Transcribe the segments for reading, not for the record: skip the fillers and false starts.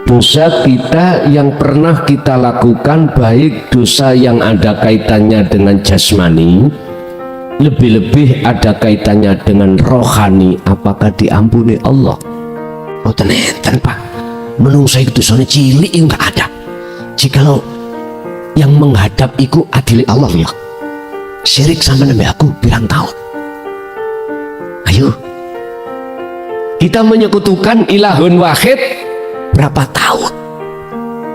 Dosa kita yang pernah kita lakukan, baik dosa yang ada kaitannya dengan jasmani, lebih-lebih ada kaitannya dengan rohani, apakah diampuni Allah? Oh teneten Pak, menungso iku dosane cilik enggak ada. Jikalau yang menghadap iku adili Allah ya. Syirik sama nabi aku pirang tahun. Ayo. Kita menyekutukan ilahun wahid berapa tahun?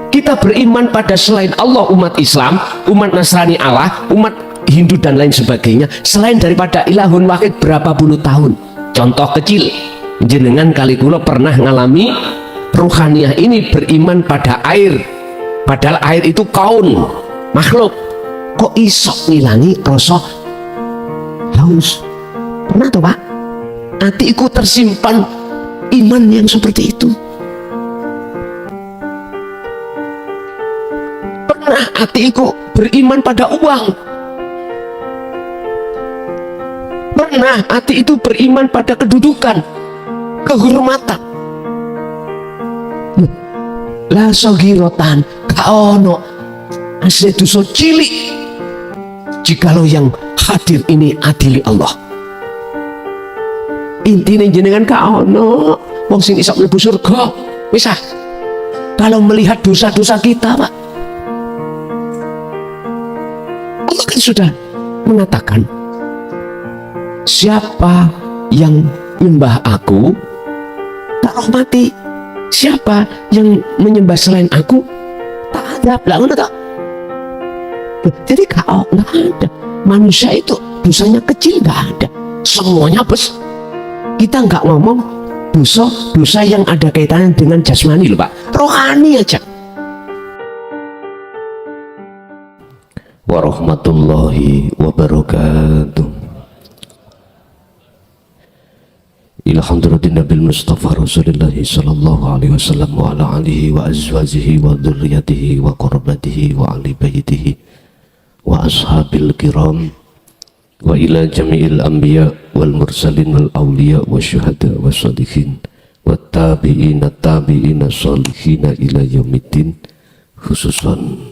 Kita beriman pada selain Allah, umat Islam, umat Nasrani Allah, umat Hindu dan lain sebagainya, selain daripada ilahun wahid berapa puluh tahun. Contoh kecil, jenengan kali kula pernah ngalami ruhaniyah ini beriman pada air, padahal air itu kaun makhluk, kok iso ngilangi rasa haus? Pernah tuh Pak? Hatiku tersimpan iman yang seperti itu. Pernah hatiku beriman pada uang. Pernah hati itu beriman pada kedudukan, kehormatan. La sogirotan kaono asli dosa cilik jikalau yang hadir ini adili Allah. Intinya jenengan kaono wong sing iso mlebu surga wis ah. Kalau melihat dosa-dosa kita Pak, Allah kan sudah mengatakan, siapa yang menyembah aku tak rahmati, siapa yang menyembah selain aku tak adab. Lah ngono tak? Jadi kau nggak ada manusia itu dosanya kecil, nggak ada, semuanya besar. Kita nggak ngomong dosa yang ada kaitannya dengan jasmani loh Pak, rohani aja. Warahmatullahi wabarakatuh. Ilhamdulillah Nabil Mustafa Rasulullah sallallahu alaihi wasallam wa ala alihi wa azwajihi wa dzurriyyatihi wa qurabatihi wa ahli baitihi wa ashabil kiram wa ila jami'il anbiya wal mursalin wal awliya wa syuhada wa sholihin wa tabi'ina tabi'ina sholihina ila yaumiddin, khususan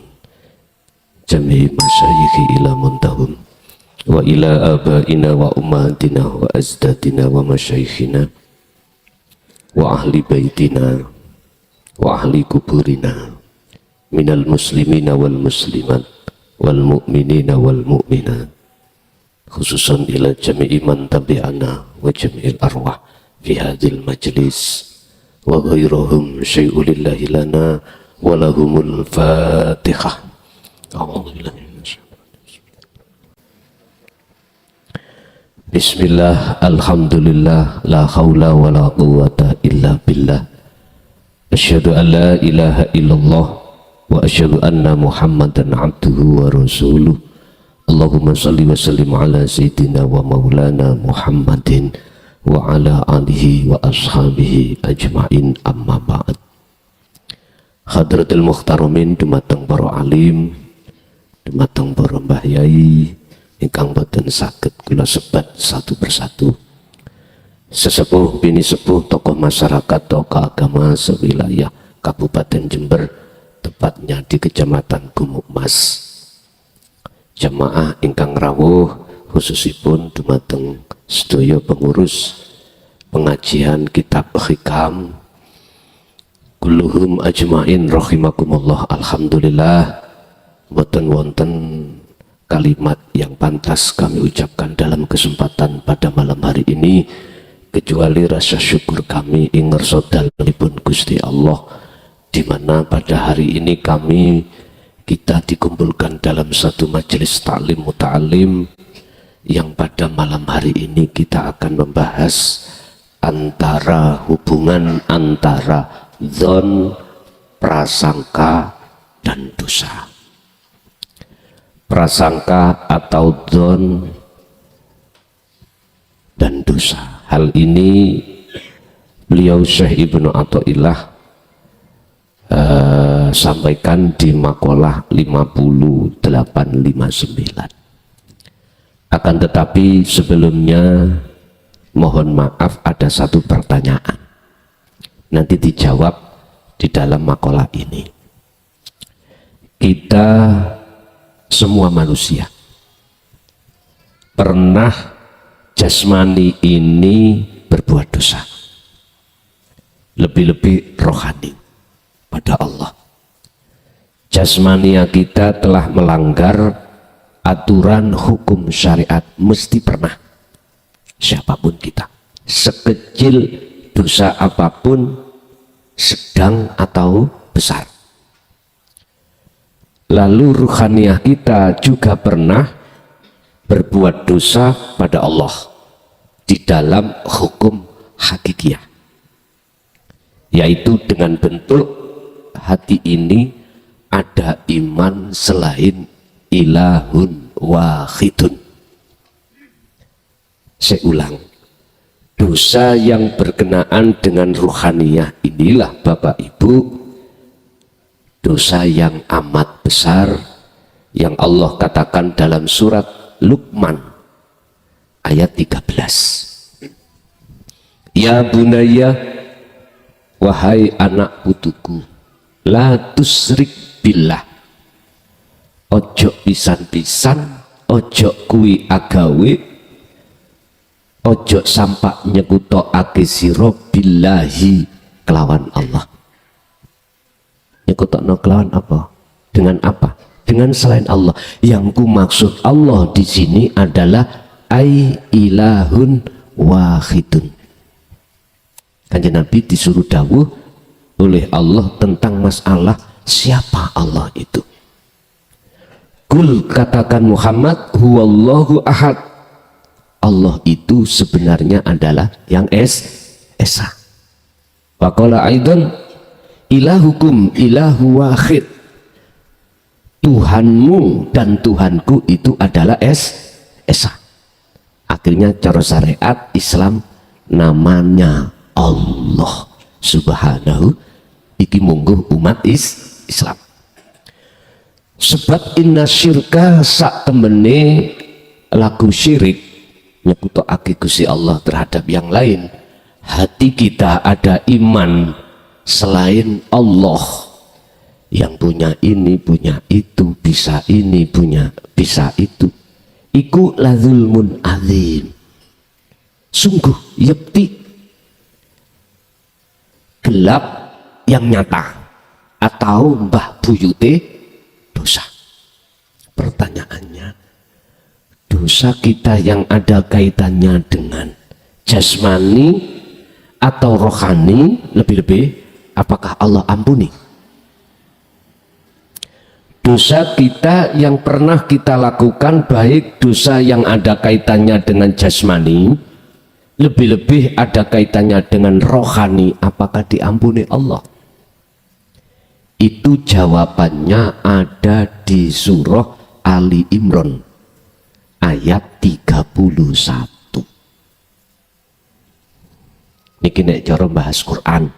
jami'i masyayikhi ila muntahum wa ila abaina wa ummatina wa azdadina wa masyayikhina wa ahli baitina wa ahli kuburina minal muslimina wal muslimat wal mu'minina wal mu'minat, khususan ila jami'i man tabi'ana wa jami'il arwah fi hadhil majlis wa ghairuhum syai'u lillahi lana wa lahumul fatihah. Bismillah, alhamdulillah, la hawla wa la quwwata illa billah. Asyhadu an la ilaha illallah wa asyhadu anna Muhammadan abduhu wa rasuluh. Allahumma salli wa sallim ala sayyidina wa maulana Muhammadin wa ala alihi wa ashabihi ajma'in, amma ba'd. Hadratul muhtaramin, dumateng para alim, dumateng para mbah yai ingkang boten saged kula sebat satu persatu, sesepuh bini sepuh, tokoh masyarakat, tokoh agama sewilayah Kabupaten Jember, tepatnya di Kecamatan Gumukmas, jamaah ingkang rawuh, khususipun dumateng sedaya pengurus pengajian kitab hikam kulluhum ajmain rahimakumullah. Alhamdulillah, boten wonten kalimat yang pantas kami ucapkan dalam kesempatan pada malam hari ini kecuali rasa syukur kami ing ngarsa dalemipun Gusti Allah, di mana pada hari ini kita dikumpulkan dalam satu majelis taklim muta'alim yang pada malam hari ini kita akan membahas hubungan antara dzon, prasangka, dan dosa. Prasangka atau dzon dan dosa. Hal ini beliau Syekh Ibnu Athaillah sampaikan di makalah 5859. Akan tetapi sebelumnya mohon maaf, ada satu pertanyaan nanti dijawab di dalam makalah ini. Kita semua manusia pernah jasmani ini berbuat dosa, lebih-lebih rohani pada Allah. Jasmania kita telah melanggar aturan hukum syariat, mesti pernah, siapapun kita, sekecil dosa apapun, sedang atau besar. Lalu ruhaniah kita juga pernah berbuat dosa pada Allah di dalam hukum hakikiyah, yaitu dengan bentuk hati ini ada iman selain ilahun wahidun. Saya ulang, dosa yang berkenaan dengan ruhaniyah inilah Bapak Ibu dosa yang amat besar, yang Allah katakan dalam surat Luqman ayat 13. Ya bunaya, wahai anak putuku, la tusrik billah, ojo pisan-pisan, ojo kuwi agawe, ojo sampak nyekutokake sira billahi kelawan Allah. Nyekutokno kelawan apa? Dengan apa? Dengan selain Allah. Yang ku maksud Allah di sini adalah ai ilahun wahidun. Kanjeng Nabi disuruh dawuh oleh Allah tentang masalah siapa Allah itu. Kul, katakan Muhammad, huwallahu ahad. Allah itu sebenarnya adalah yang esa. Waqala aidan ilahukum ilahu wahid. Tuhanmu dan Tuhanku itu adalah esa. Akhirnya cara syariat Islam namanya Allah subhanahu, iki mungguh umat Islam. Sebab inna syirka sak temene laku syirik nyekutokake Gusti Allah terhadap yang lain. Hati kita ada iman selain Allah, yang punya ini, punya itu, bisa ini, punya bisa itu, iku lazulmun azim, sungguh yepti, gelap yang nyata, atau mbah buyute dosa. Pertanyaannya, dosa kita yang ada kaitannya dengan jasmani atau rohani, lebih-lebih apakah Allah ampuni? Dosa kita yang pernah kita lakukan, baik dosa yang ada kaitannya dengan jasmani, lebih-lebih ada kaitannya dengan rohani, apakah diampuni Allah? Itu jawabannya ada di surah Ali Imran ayat 31. Niki nek cara bahas Quran.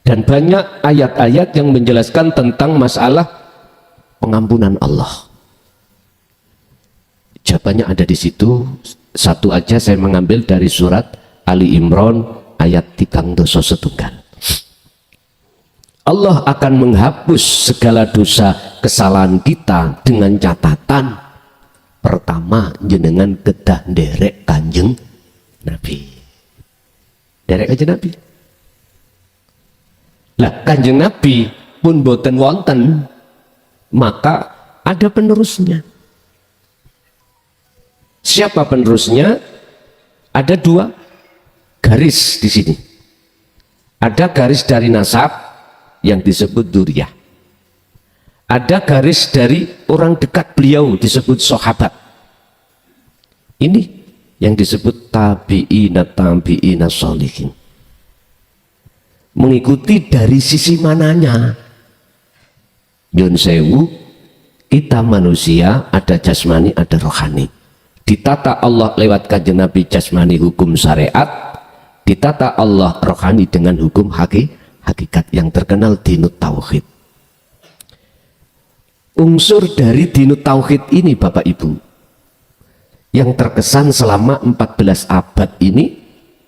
Dan banyak ayat-ayat yang menjelaskan tentang masalah pengampunan Allah. Jawabannya ada di situ. Satu aja saya mengambil dari surat Ali Imran ayat 31. Allah akan menghapus segala dosa kesalahan kita dengan catatan pertama, jenengan kedah nderek Kanjeng Nabi. Derek Kanjeng Nabi. Lah Kanjeng Nabi pun boten wonten, maka ada penerusnya. Siapa penerusnya? Ada dua garis di sini. Ada garis dari nasab yang disebut duriyah. Ada garis dari orang dekat beliau disebut sahabat. Ini yang disebut tabi'ina sholihin. Mengikuti dari sisi mananya. Nyun sewu, kita manusia ada jasmani, ada rohani. Ditata Allah lewat Kanjeng Nabi jasmani hukum syariat, ditata Allah rohani dengan hukum hakikat yang terkenal dinut tauhid. Unsur dari dinut tauhid ini Bapak Ibu yang terkesan selama 14 abad ini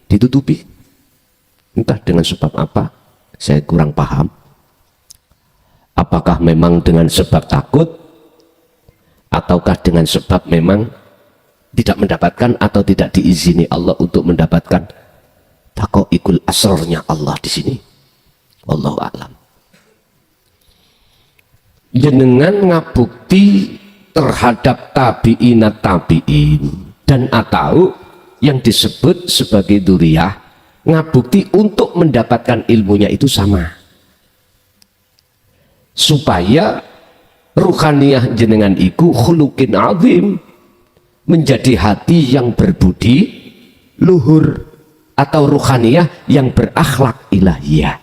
ditutupi, entah dengan sebab apa, Saya kurang paham. Apakah memang dengan sebab takut, ataukah dengan sebab memang tidak mendapatkan atau tidak diizini Allah untuk mendapatkan taqa'iqul asrarnya Allah di sini. Wallahu a'lam. Jenengan ngabukti terhadap tabi'inat tabi'in dan atau yang disebut sebagai dzurriyah, ngabukti untuk mendapatkan ilmunya itu sama, supaya ruhaniyah jenengan iku khuluqin azim, menjadi hati yang berbudi luhur atau ruhaniyah yang berakhlak ilahiyah,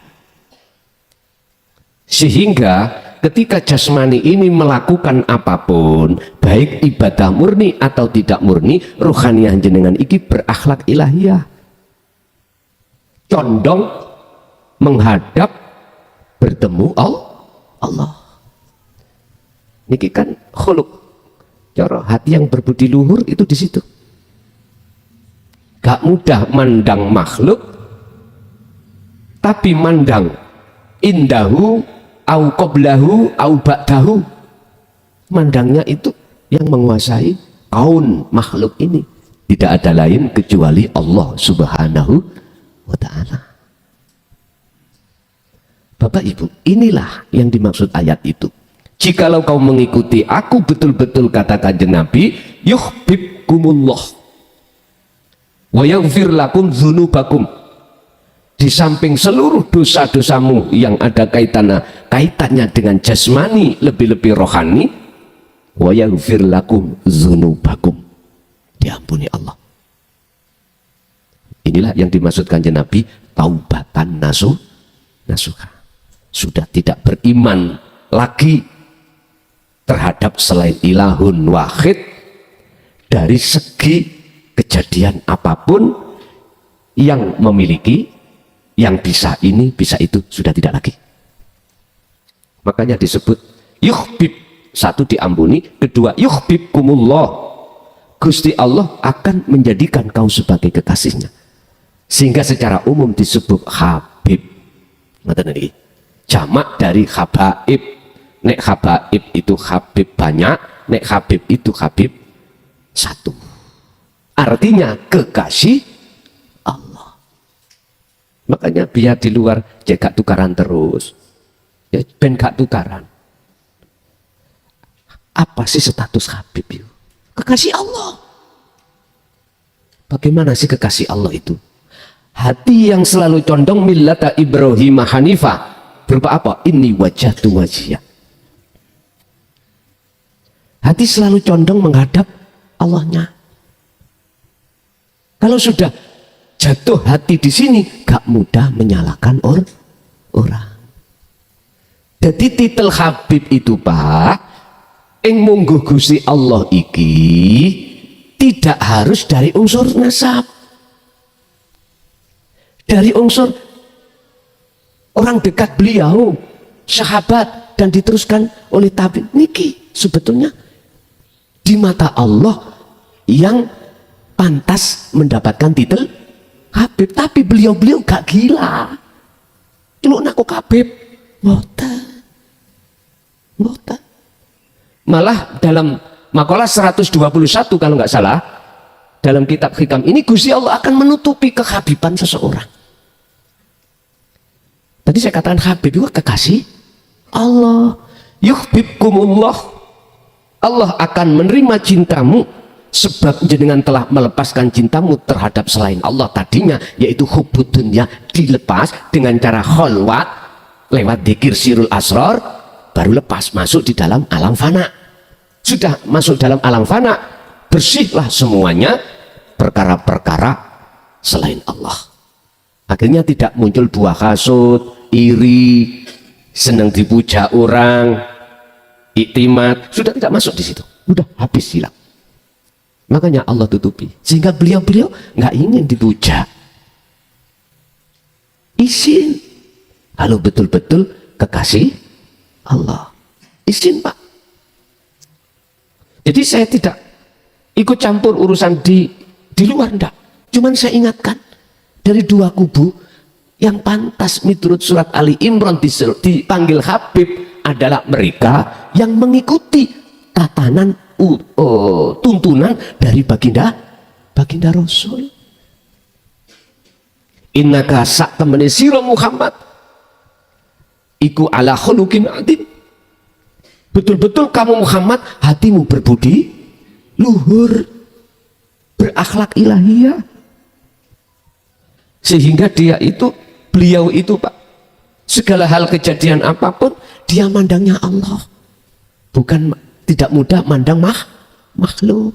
sehingga ketika jasmani ini melakukan apapun, baik ibadah murni atau tidak murni, ruhaniyah jenengan iki berakhlak ilahiyah, condong menghadap bertemu Allah. Niki kan khuluk, cara hati yang berbudi luhur itu di situ. Gak mudah mandang makhluk, tapi mandang indahu au qoblahu au ba'dahu, mandangnya itu yang menguasai kaun makhluk ini tidak ada lain kecuali Allah subhanahu wa ta'ala. Bapak Ibu, inilah yang dimaksud ayat itu. Jikalau kau mengikuti aku betul-betul, kata Kanjeng Nabi, yuhibbukumullah wa yaghfir lakum dzunubakum. Di samping seluruh dosa-dosamu yang ada kaitannya dengan jasmani, lebih-lebih rohani, wa yaghfir lakum dzunubakum, diampuni Allah. Inilah yang dimaksud Kanjeng Nabi, taubatan nasuha. Sudah tidak beriman lagi terhadap selain ilahun wahid dari segi kejadian apapun, yang memiliki, yang bisa ini, bisa itu, sudah tidak lagi. Makanya disebut yuhbib, satu diampuni, kedua yuhbibkumullah, Gusti Allah akan menjadikan kau sebagai kekasihnya, sehingga secara umum disebut habib. Ngerti niki? Jamak dari habaib. Nek habaib itu habib banyak, nek habib itu habib satu, artinya kekasih Allah. Makanya biar di luar jaga tukaran terus, ya ben gak tukaran. Apa sih status habib itu? Kekasih Allah. Bagaimana sih kekasih Allah itu? Hati yang selalu condong millata Ibrahim Hanifah, berupa apa? Inni wajhatu wajhiya. Hati selalu condong menghadap Allahnya. Kalau sudah jatuh hati di sini, gak mudah menyalahkan orang. Jadi titel Habib itu Pak, ing mungguh Gusti Allah iki tidak harus dari unsur nasab, dari unsur orang dekat beliau, sahabat, dan diteruskan oleh tabi. Niki sebetulnya di mata Allah yang pantas mendapatkan titel Habib, tapi beliau-beliau gak gila. Lu naku Habib, mboten. Malah dalam makalah 121 kalau nggak salah, dalam kitab Hikam ini, Gusti Allah akan menutupi kehabiban seseorang. Tadi saya katakan Habib itu kekasih Allah. Yuhibbukumullah, Allah akan menerima cintamu sebab jenengan telah melepaskan cintamu terhadap selain Allah tadinya, yaitu hubbud dunya, dilepas dengan cara kholwat lewat dzikir sirul asrar, baru lepas masuk di dalam alam fana. Sudah masuk dalam alam fana, bersihlah semuanya perkara-perkara selain Allah. Akhirnya tidak muncul buah hasud, iri, senang dipuja orang, iktimat, sudah tidak masuk di situ, udah habis hilang. Makanya Allah tutupi, sehingga beliau-beliau nggak ingin dipuja. Izin, kalau betul-betul kekasih Allah, izin Pak. Jadi saya tidak ikut campur urusan di luar, enggak. Cuman saya ingatkan dari dua kubu Yang pantas miturut surat Ali Imran dipanggil Habib adalah mereka yang mengikuti tatanan tuntunan dari baginda Rasul. Innaka sak temene sira Muhammad iku ala khuluqin adzim. Betul-betul kamu Muhammad hatimu berbudi luhur, berakhlak ilahiyah, sehingga beliau itu Pak, segala hal kejadian apapun dia mandangnya Allah, bukan tidak mudah mandang makhluk.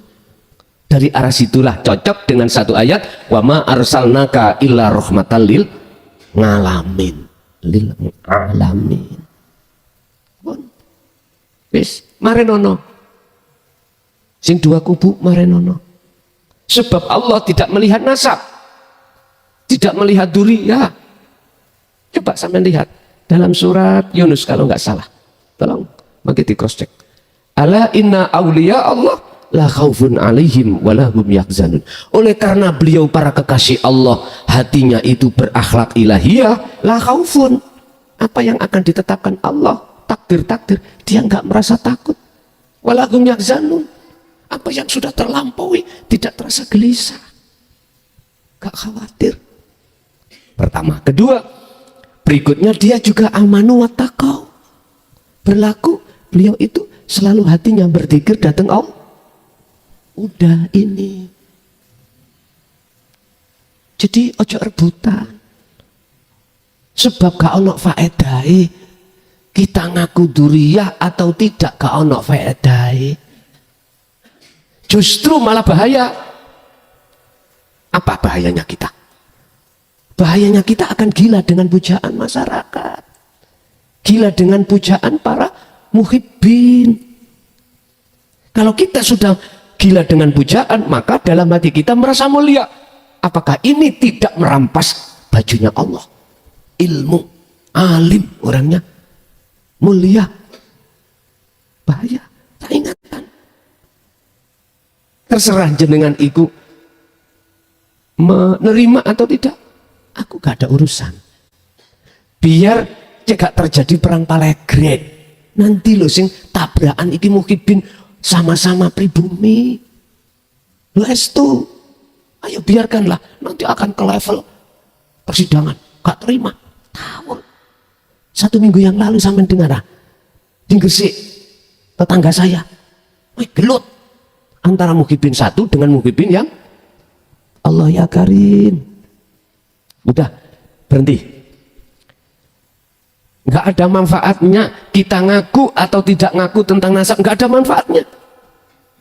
Dari arah situlah cocok dengan satu ayat, wa ma arsalnaka illa rahmatan lil alamin. Pun wis marenono sing dua kubu marenono, sebab Allah tidak melihat nasab, tidak melihat duriyah. Coba sampai lihat dalam surat Yunus kalau nggak salah, tolong bagi di cross check. Ala inna awliya Allah la khaufun alaihim walahum yahzanun. Oleh karena beliau para kekasih Allah hatinya itu berakhlak ilahiyah, la khaufun, apa yang akan ditetapkan Allah, takdir dia nggak merasa takut, walahum yahzanun, apa yang sudah terlampaui tidak terasa gelisah, nggak khawatir. Pertama. Kedua, berikutnya dia juga amanu wa taqau, berlaku beliau itu selalu hatinya berzikir datang Allah. Udah ini. Jadi ojo rebutan. Sebab gak ono faedahe kita ngaku duriyah atau tidak, gak ono faedahe. Justru malah bahaya. Apa bahayanya kita? Bahayanya kita akan gila dengan pujaan masyarakat, gila dengan pujaan para muhibbin. Kalau kita sudah gila dengan pujaan, maka dalam hati kita merasa mulia. Apakah ini tidak merampas bajunya Allah? Ilmu, alim orangnya, mulia, bahaya. Tak ingatkan. Terserah jenengan iku menerima atau tidak, aku gak ada urusan. Biar cegak terjadi perang palegrek. Nanti lo sing tabrakan iki muhibbin sama-sama pribumi. Lo estu, ayo biarkanlah, nanti akan ke level persidangan. Gak terima. Tahu. 1 minggu yang lalu sampai dengar di Gresik, tetangga saya, gelut antara muhibbin satu dengan muhibbin yang Allah ya Karim. Udah berhenti. Nggak ada manfaatnya kita ngaku atau tidak ngaku tentang nasab, nggak ada manfaatnya.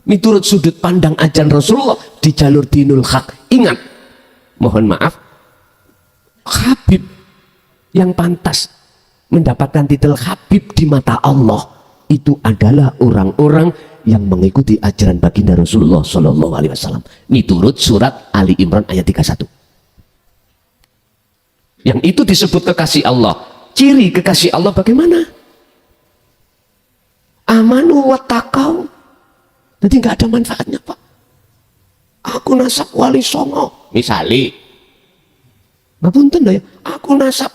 Miturut sudut pandang ajaran Rasulullah di jalur dinul haq. Ingat, mohon maaf, Habib yang pantas mendapatkan titel Habib di mata Allah itu adalah orang-orang yang mengikuti ajaran baginda Rasulullah Shallallahu Alaihi Wasallam. Miturut surat Ali Imran ayat 31. Yang itu disebut kekasih Allah. Ciri kekasih Allah bagaimana? Amanu wa taqau. Jadi nggak ada manfaatnya Pak. Aku nasab wali songo misali. Ngapunten ya. Aku nasab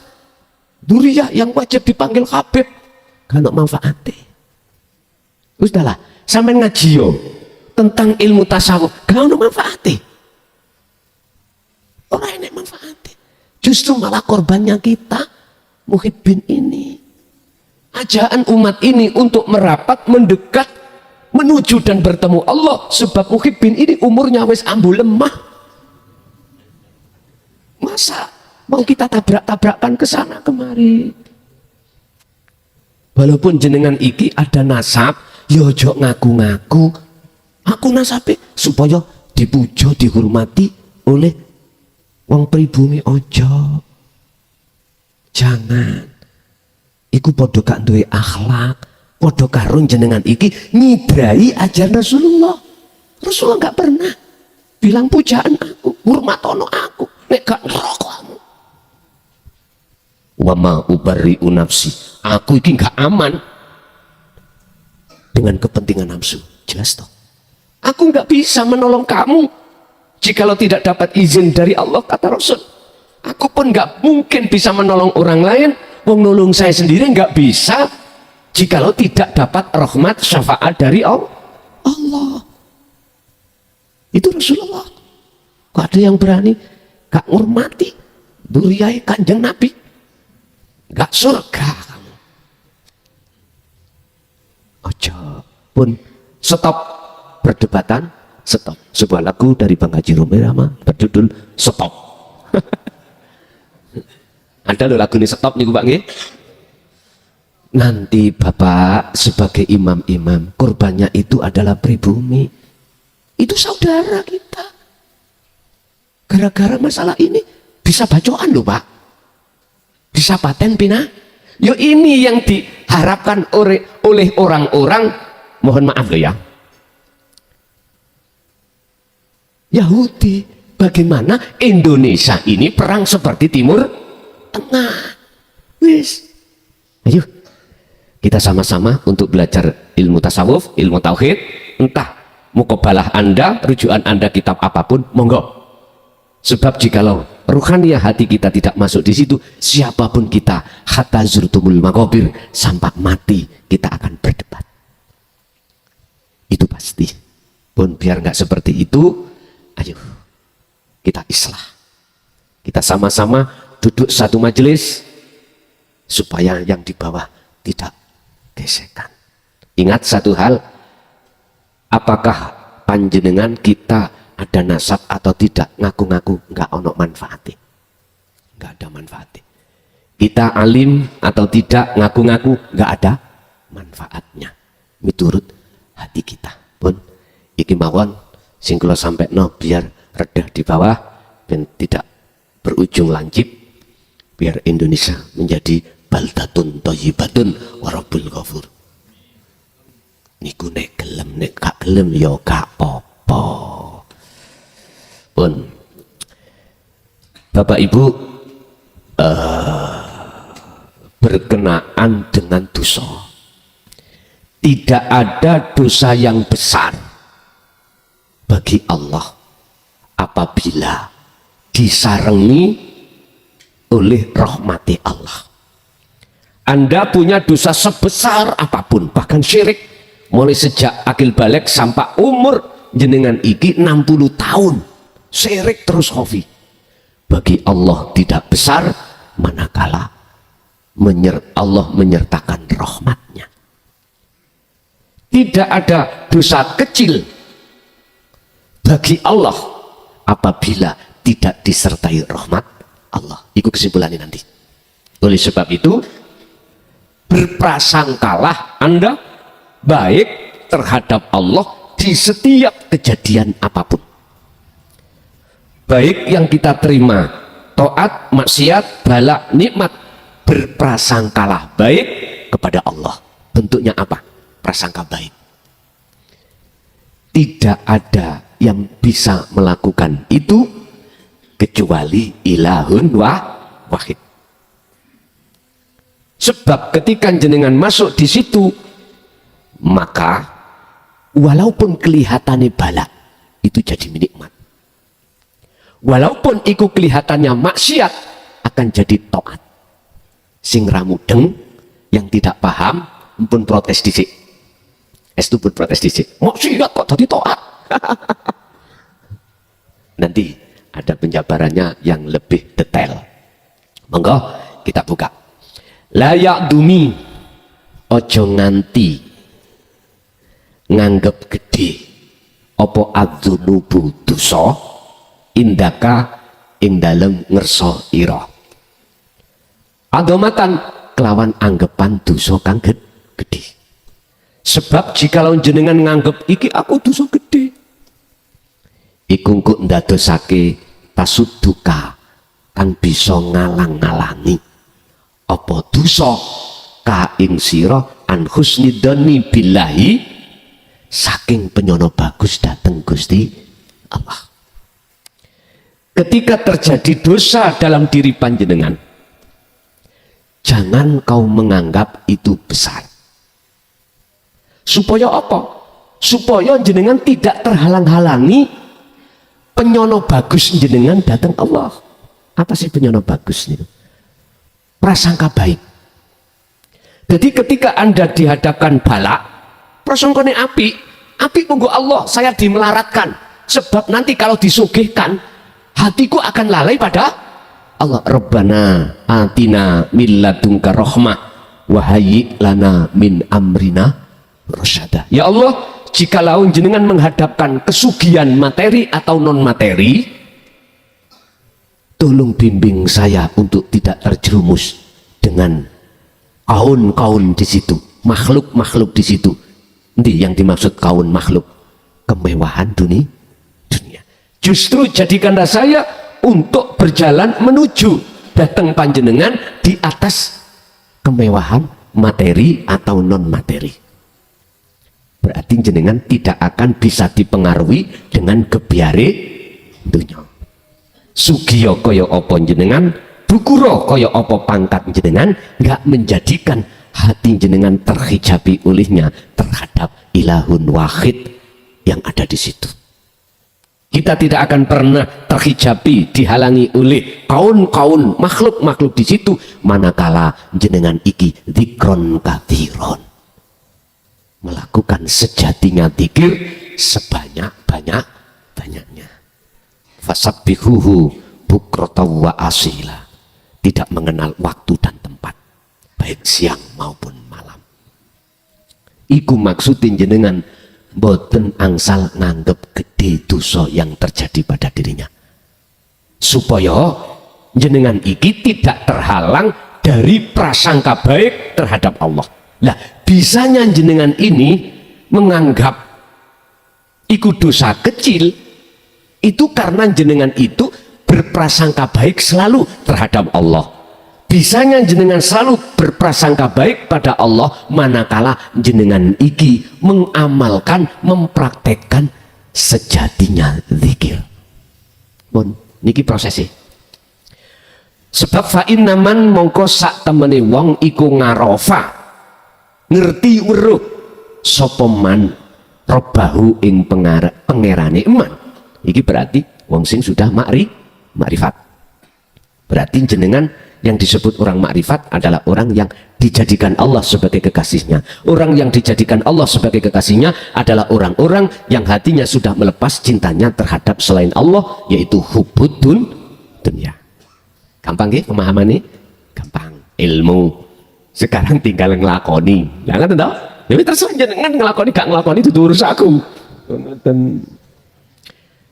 duriyah yang wajib dipanggil Habib. Gak ada manfaatnya. Sudahlah, sampai ngaji yo tentang ilmu tasawuf, gak ada manfaatnya. Orang enak manfaatnya. Justru malah korbannya kita muhibbin ini. Ajaan umat ini untuk merapat, mendekat, menuju dan bertemu Allah. Sebab muhibbin ini umurnya wis ambu lemah. Masa mau kita tabrak-tabrakan ke sana kemari? Walaupun jenengan iki ada nasab, yo ojo ngaku-ngaku. Aku nasabe supaya dipuja, dihormati oleh wong pribumi, ojo. Jangan. Iku podo gak duwe akhlak, podo karun jenengan iki nyidrai ajaran Rasulullah. Rasulullah gak pernah bilang pujaan aku, hormatono aku, nek gak ngerokokmu. Wa ma ubarri'u nafsi. Aku iki gak aman dengan kepentingan nafsu. Jelas toh? Aku gak bisa menolong kamu jikalau tidak dapat izin dari Allah, kata Rasul. Aku pun nggak mungkin bisa menolong orang lain. Wong nolong saya sendiri nggak bisa jikalau tidak dapat rahmat syafaat dari Allah. Itu Rasulullah. Kok ada yang berani gak ngurmati duriyai Kanjeng Nabi? Gak surga kamu. Ojo pun stop perdebatan, stop. Sebuah lagu dari Bang Haji Romai berjudul Stop. Ada loh lagu ini stop nih Pak nggih. Nanti Bapak sebagai imam-imam, korbannya itu adalah pribumi. Itu saudara kita. Gara-gara masalah ini bisa bacoan loh Pak. Bisa paten pina. Yo ini yang diharapkan oleh orang-orang, mohon maaf loh ya, Yahudi. Bagaimana Indonesia ini perang seperti Timur Tengah. Wis. Ayo kita sama-sama untuk belajar ilmu tasawuf, ilmu tauhid. Entah mukobalah Anda, rujukan Anda kitab apapun, monggo. Sebab jikalau ruhaniyah hati kita tidak masuk di situ, siapapun kita, hatta zurtumul maqabir, sampai mati kita akan berdebat. Itu pasti. Pun biar nggak seperti itu, ayo kita islah. Kita sama-sama duduk satu majelis supaya yang di bawah tidak gesekan. Ingat satu hal, apakah panjenengan kita ada nasab atau tidak, ngaku-ngaku nggak ono manfaatnya, nggak ada manfaatnya. Kita alim atau tidak, ngaku-ngaku nggak ada manfaatnya. Miturut hati kita. Pun iki mawon sing kula sampekno biar redah di bawah dan tidak berujung lancip, biar Indonesia menjadi baldatun thayyibatun wa rabbul ghafur. Niku nek gelem, nek gak gelem ya gak apa-apa. Pun Bapak Ibu, berkenaan dengan dosa, tidak ada dosa yang besar bagi Allah apabila disarengi oleh rahmati Allah. Anda punya dosa sebesar apapun, bahkan syirik, mulai sejak akil balik sampai umur jenengan iki 60 tahun syirik terus hobi, bagi Allah tidak besar manakala Allah menyertakan rahmatnya. Tidak ada dosa kecil bagi Allah apabila tidak disertai rahmat Allah. Itu kesimpulannya nanti. Oleh sebab itu, berprasangkalah Anda baik terhadap Allah di setiap kejadian apapun. Baik yang kita terima, taat, maksiat, bala, nikmat, berprasangkalah baik kepada Allah. Bentuknya apa? Prasangka baik. Tidak ada yang bisa melakukan itu kecuali ilahun wahid. Sebab ketika jenengan masuk di situ, maka walaupun kelihatannya balak, itu jadi nikmat. Walaupun itu kelihatannya maksiat, akan jadi taat. Sing ramudeng yang tidak paham pun protes dhisik. Estu pun protes dhisik. Maksiat kok tadi taat. Nanti ada penjabarannya yang lebih detail. Monggo kita buka. Layak dumi, ojo nganti nganggep gede opo adzunubu dosa indaka ing dalem ngerso ira. Adomatan kelawan anggepan dosa kang gede. Sebab jikalau jenengan nganggep iki aku dosa gede, iku engko ndadosake pasuduka kang bisa ngalang-alangi apa dosa ka ing sira an husnidoni billahi saking penyono bagus dateng Gusti Allah. Ketika terjadi dosa dalam diri panjenengan, jangan kau menganggap itu besar. Supaya apa? Supaya jenengan tidak terhalang-halangi penyono bagus jenengan datang Allah. Apa sih penyono bagus nih? Prasangka baik. Jadi ketika Anda dihadapkan bala, prasangkane api monggo Allah saya dimelaratkan. Sebab nanti kalau disugihkan, hatiku akan lalai pada Allah. Rabbana atina min ladunka rahmah wa hayyi lana min amrina rasyada. Ya Allah, jikalau jenengan menghadapkan kesugihan materi atau non materi, tolong bimbing saya untuk tidak terjerumus dengan kaun-kaun di situ, makhluk-makhluk di situ. Ini yang dimaksud kaun makhluk, kemewahan dunia. Justru jadikanlah saya untuk berjalan menuju datang panjenengan di atas kemewahan materi atau non materi. Berarti jenengan tidak akan bisa dipengaruhi dengan kebiare dunia. Sugiyo kaya apa jenengan, bukuro kaya apa pangkat jenengan, nggak menjadikan hati jenengan terhijabi olehnya terhadap ilahun wahid yang ada di situ. Kita tidak akan pernah terhijabi, dihalangi oleh kaun-kaun makhluk-makhluk di situ, manakala jenengan iki dzikron katsiron, melakukan sejatinya dzikir sebanyak-banyaknya. Fasabbihuhu bukrata wa asila, tidak mengenal waktu dan tempat, baik siang maupun malam. Iku maksudin jenengan boten angsal nganggep gede dosa yang terjadi pada dirinya, supaya jenengan iki tidak terhalang dari prasangka baik terhadap Allah. Lah, bisanya jenengan ini menganggap iku dosa kecil itu karena jenengan itu berprasangka baik selalu terhadap Allah. Bisanya jenengan selalu berprasangka baik pada Allah manakala jenengan iki mengamalkan, mempraktekkan sejatinya zikir. Bon, niki prosesnya. Sebab fa'in naman mongko sak temene wong iku ngarofa, ngerti weruh sapa man robahu ing pangerane eman. Iki berarti wong sing sudah makrifat. Berarti jenengan yang disebut orang makrifat adalah orang yang dijadikan Allah sebagai kekasihnya. Orang yang dijadikan Allah sebagai kekasihnya adalah orang-orang yang hatinya sudah melepas cintanya terhadap selain Allah, yaitu hubbud dunya. Gampang ya pemahamannya? Gampang. Ilmu sekarang tinggal ngelakoni. Jangan tahu. Jadi terserah jenengan ngelakoni gak ngelakoni itu urus aku.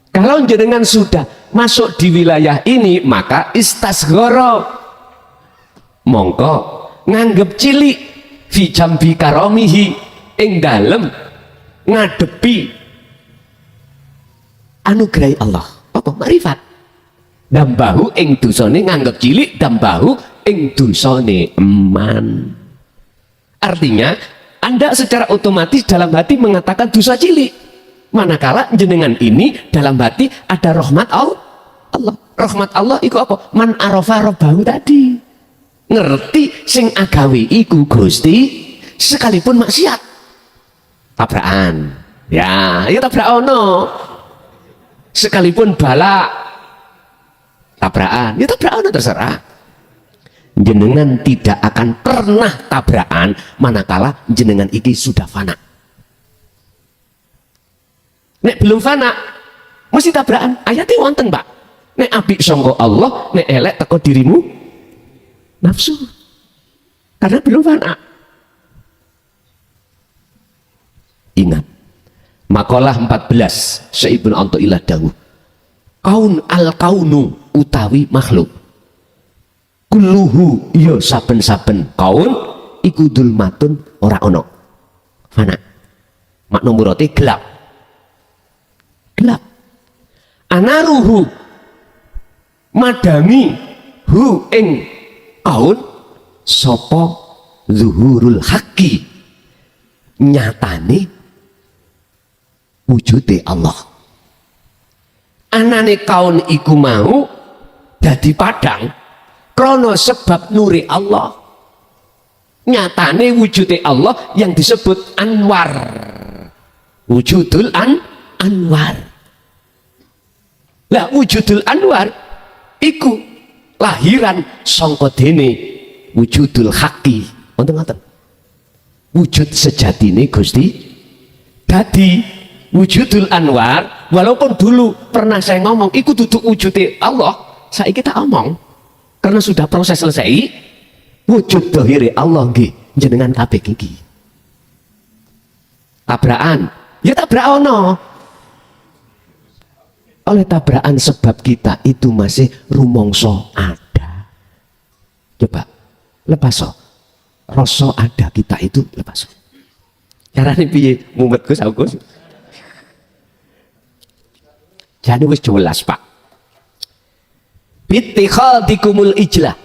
Kalau jenengan sudah masuk di wilayah ini, maka istasghara, mongko nganggep cilik fi jambi karomihi ing dalem ngadepi anugerah Allah. Apa? Makrifat. Dambahu ing dosane nganggep cilik, dambahu ing dosane eman. Artinya Anda secara otomatis dalam hati mengatakan dosa cilik, manakala jenengan ini dalam hati ada rahmat Allah. Rahmat Allah itu apa? Man arafa rabbahu tadi, ngerti sing agawe iku Gusti sekalipun maksiat. Tabrakan. Ya tabrak ono. Sekalipun bala tabrakan, ya tabrak ono terserah. Jenengan tidak akan pernah tabrakan manakala jenengan iki sudah fana. Nek belum fana mesti tabrakan. Ayatnya wonten, Pak. Nek apik sangka Allah, nek elek teko dirimu nafsu. Karena belum fana. Ingat, makalah 14 Syekh Ibnu Athaillah dawuh, kaun al-kaunu utawi makhluk, kulluhu ya saben-saben kaun iku dzulmatun ora ono fana. Makna murate gelap. Gelap. Anaruhu madangi hu ing kaun sapa zuhurul haqqi, nyatane wujude Allah. Anane kaun iku mau dadi padang krana sebab nuri Allah. Nyatane wujude Allah yang disebut anwar, wujudul anwar. Lah wujudul anwar iku lahiran sangka dene wujudul haqi. Wonten-wonten. Wujud sejatine Gusti dadi wujudul anwar. Walaupun dulu pernah saya ngomong iku duduk wujudnya Allah, saiki tak omong karena sudah proses selesai. Wujud dohire Allah nggih jenengan kabeh iki. Tabrakan, ya tabrak ono. Oleh tabrakan sebab kita itu masih rumongso ada. Coba lepas rasa ada kita itu lepas. Carane piye mumet Gus Agus? Jadi wis jelas Pak. Bittikhadikumul ijlah.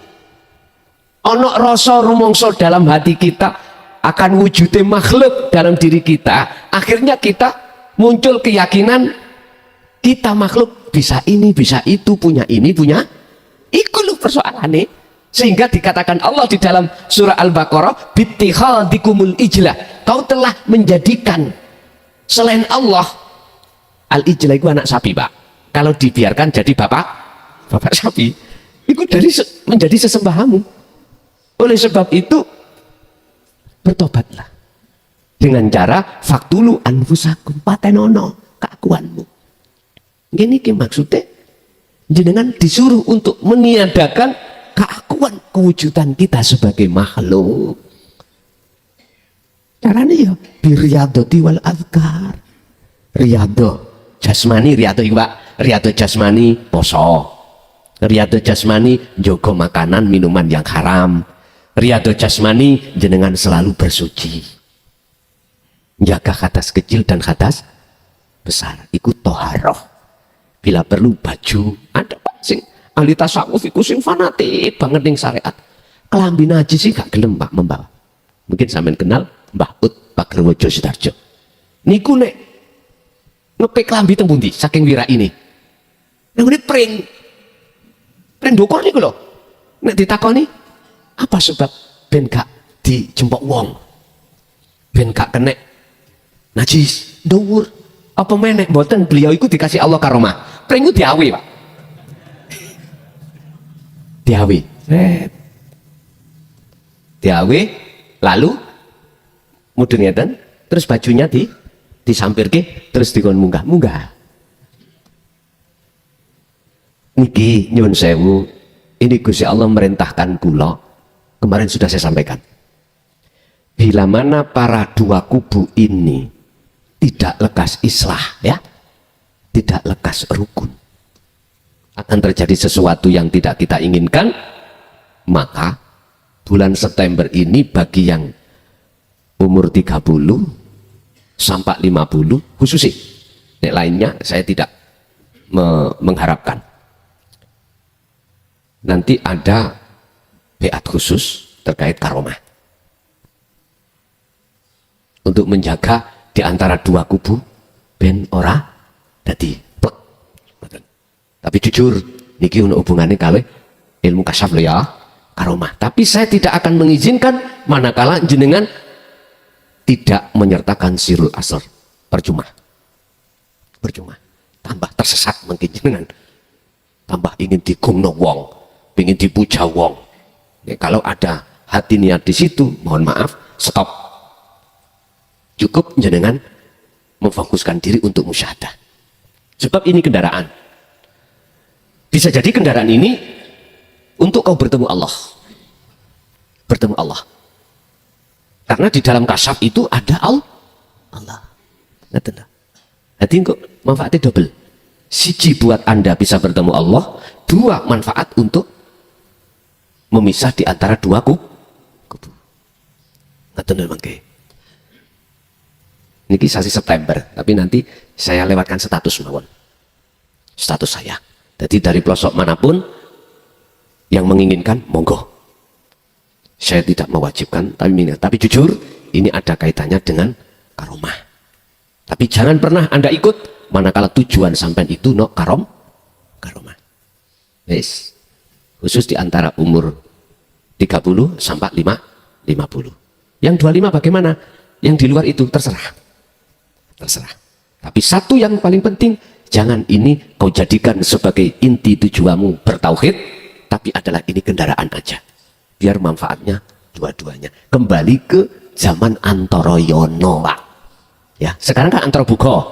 Ono rasa rumongso dalam hati kita akan wujudnya makhluk dalam diri kita. Akhirnya kita muncul keyakinan kita makhluk bisa ini, bisa itu, punya ini, punya iku lho persoalannya. Sehingga dikatakan Allah di dalam surah Al-Baqarah, bittikhadikumul ijlah. Kau telah menjadikan selain Allah, al-ijlah itu anak sapi Pak. Kalau dibiarkan jadi bapak sapi, itu menjadi sesembahamu. Oleh sebab itu bertobatlah dengan cara faktulu anfusakum patenono keakuanmu. Ini maksudnya jenengan disuruh untuk meniadakan keakuan kewujudan kita sebagai makhluk. Caranya ya biriyadoti wal azkar. Riyadho jasmani, riyadho iki Pak, riyadho jasmani poso, riyadho jasmani njogo makanan minuman yang haram, riyadho jasmani jenengan selalu bersuci, jaga khadas kecil dan khadas besar, ikut toharoh. Bila perlu baju ada Pak sing ahli tasawuf iku sing fanatik banget ning syariat. Kelambi najis sih gak gelem Pak membawa. Mungkin sampean kenal Mbah Ut Pak Gerwojo Sidarjo. Niku nek ngepek kelambi teng pundi saking wira ini. Nek ngene pring dokor niku lho. Nek ditakoni apa sebab ben gak dijempok wong. Ben gak kenek najis dhuwur. Apa menek mboten beliau iku dikasih Allah karomah. Pring ku diawe Pak. Diawe, diawe, lalu mudun ngeten, terus bajunya disampirke, terus dikon munggah. Niki nyuwun sewu, ini Gusti Allah merintahkan kula. Kemarin sudah saya sampaikan. Bila mana para dua kubu ini tidak lekas islah, ya, tidak lekas rukun, akan terjadi sesuatu yang tidak kita inginkan. Maka bulan September ini bagi yang umur 30 sampai 50 khususnya, yang lainnya saya tidak mengharapkan, nanti ada beat khusus terkait karomah untuk menjaga di antara dua kubu ben ora dadi plek. Tapi jujur niki ono hubungannya kali ilmu kasyaf lo ya, karomah. Tapi saya tidak akan mengizinkan manakala jenengan tidak menyertakan sirul asr. Percuma, tambah tersesat mungkin jenengan, tambah ingin digungno wong, ingin dipuja wong. Ya, kalau ada hati niat di situ, mohon maaf, stop. Cukup jenengan memfokuskan diri untuk musyahadah. Sebab ini kendaraan. Bisa jadi kendaraan ini untuk kau bertemu Allah. Bertemu Allah. Karena di dalam kasyaf itu ada Allah. Hati kok manfaatnya double. Siji buat Anda bisa bertemu Allah, dua manfaat untuk memisah di antara dua kubu. Ngaten mangke. Niki sasi September, tapi nanti saya lewatkan status mawon. Status saya. Jadi dari pelosok manapun yang menginginkan, monggo. Saya tidak mewajibkan, tapi jujur ini ada kaitannya dengan karomah. Tapi jangan pernah Anda ikut manakala tujuan sampai itu no karomah. Yes. Khusus di antara umur 30 sampai 50. Yang 25 bagaimana? Yang di luar itu terserah. Tapi satu yang paling penting, jangan ini kau jadikan sebagai inti tujuanmu bertauhid, tapi adalah ini kendaraan aja. Biar manfaatnya dua-duanya. Kembali ke zaman Antara Yono, Pak. Ya, sekarang kan antara bugo,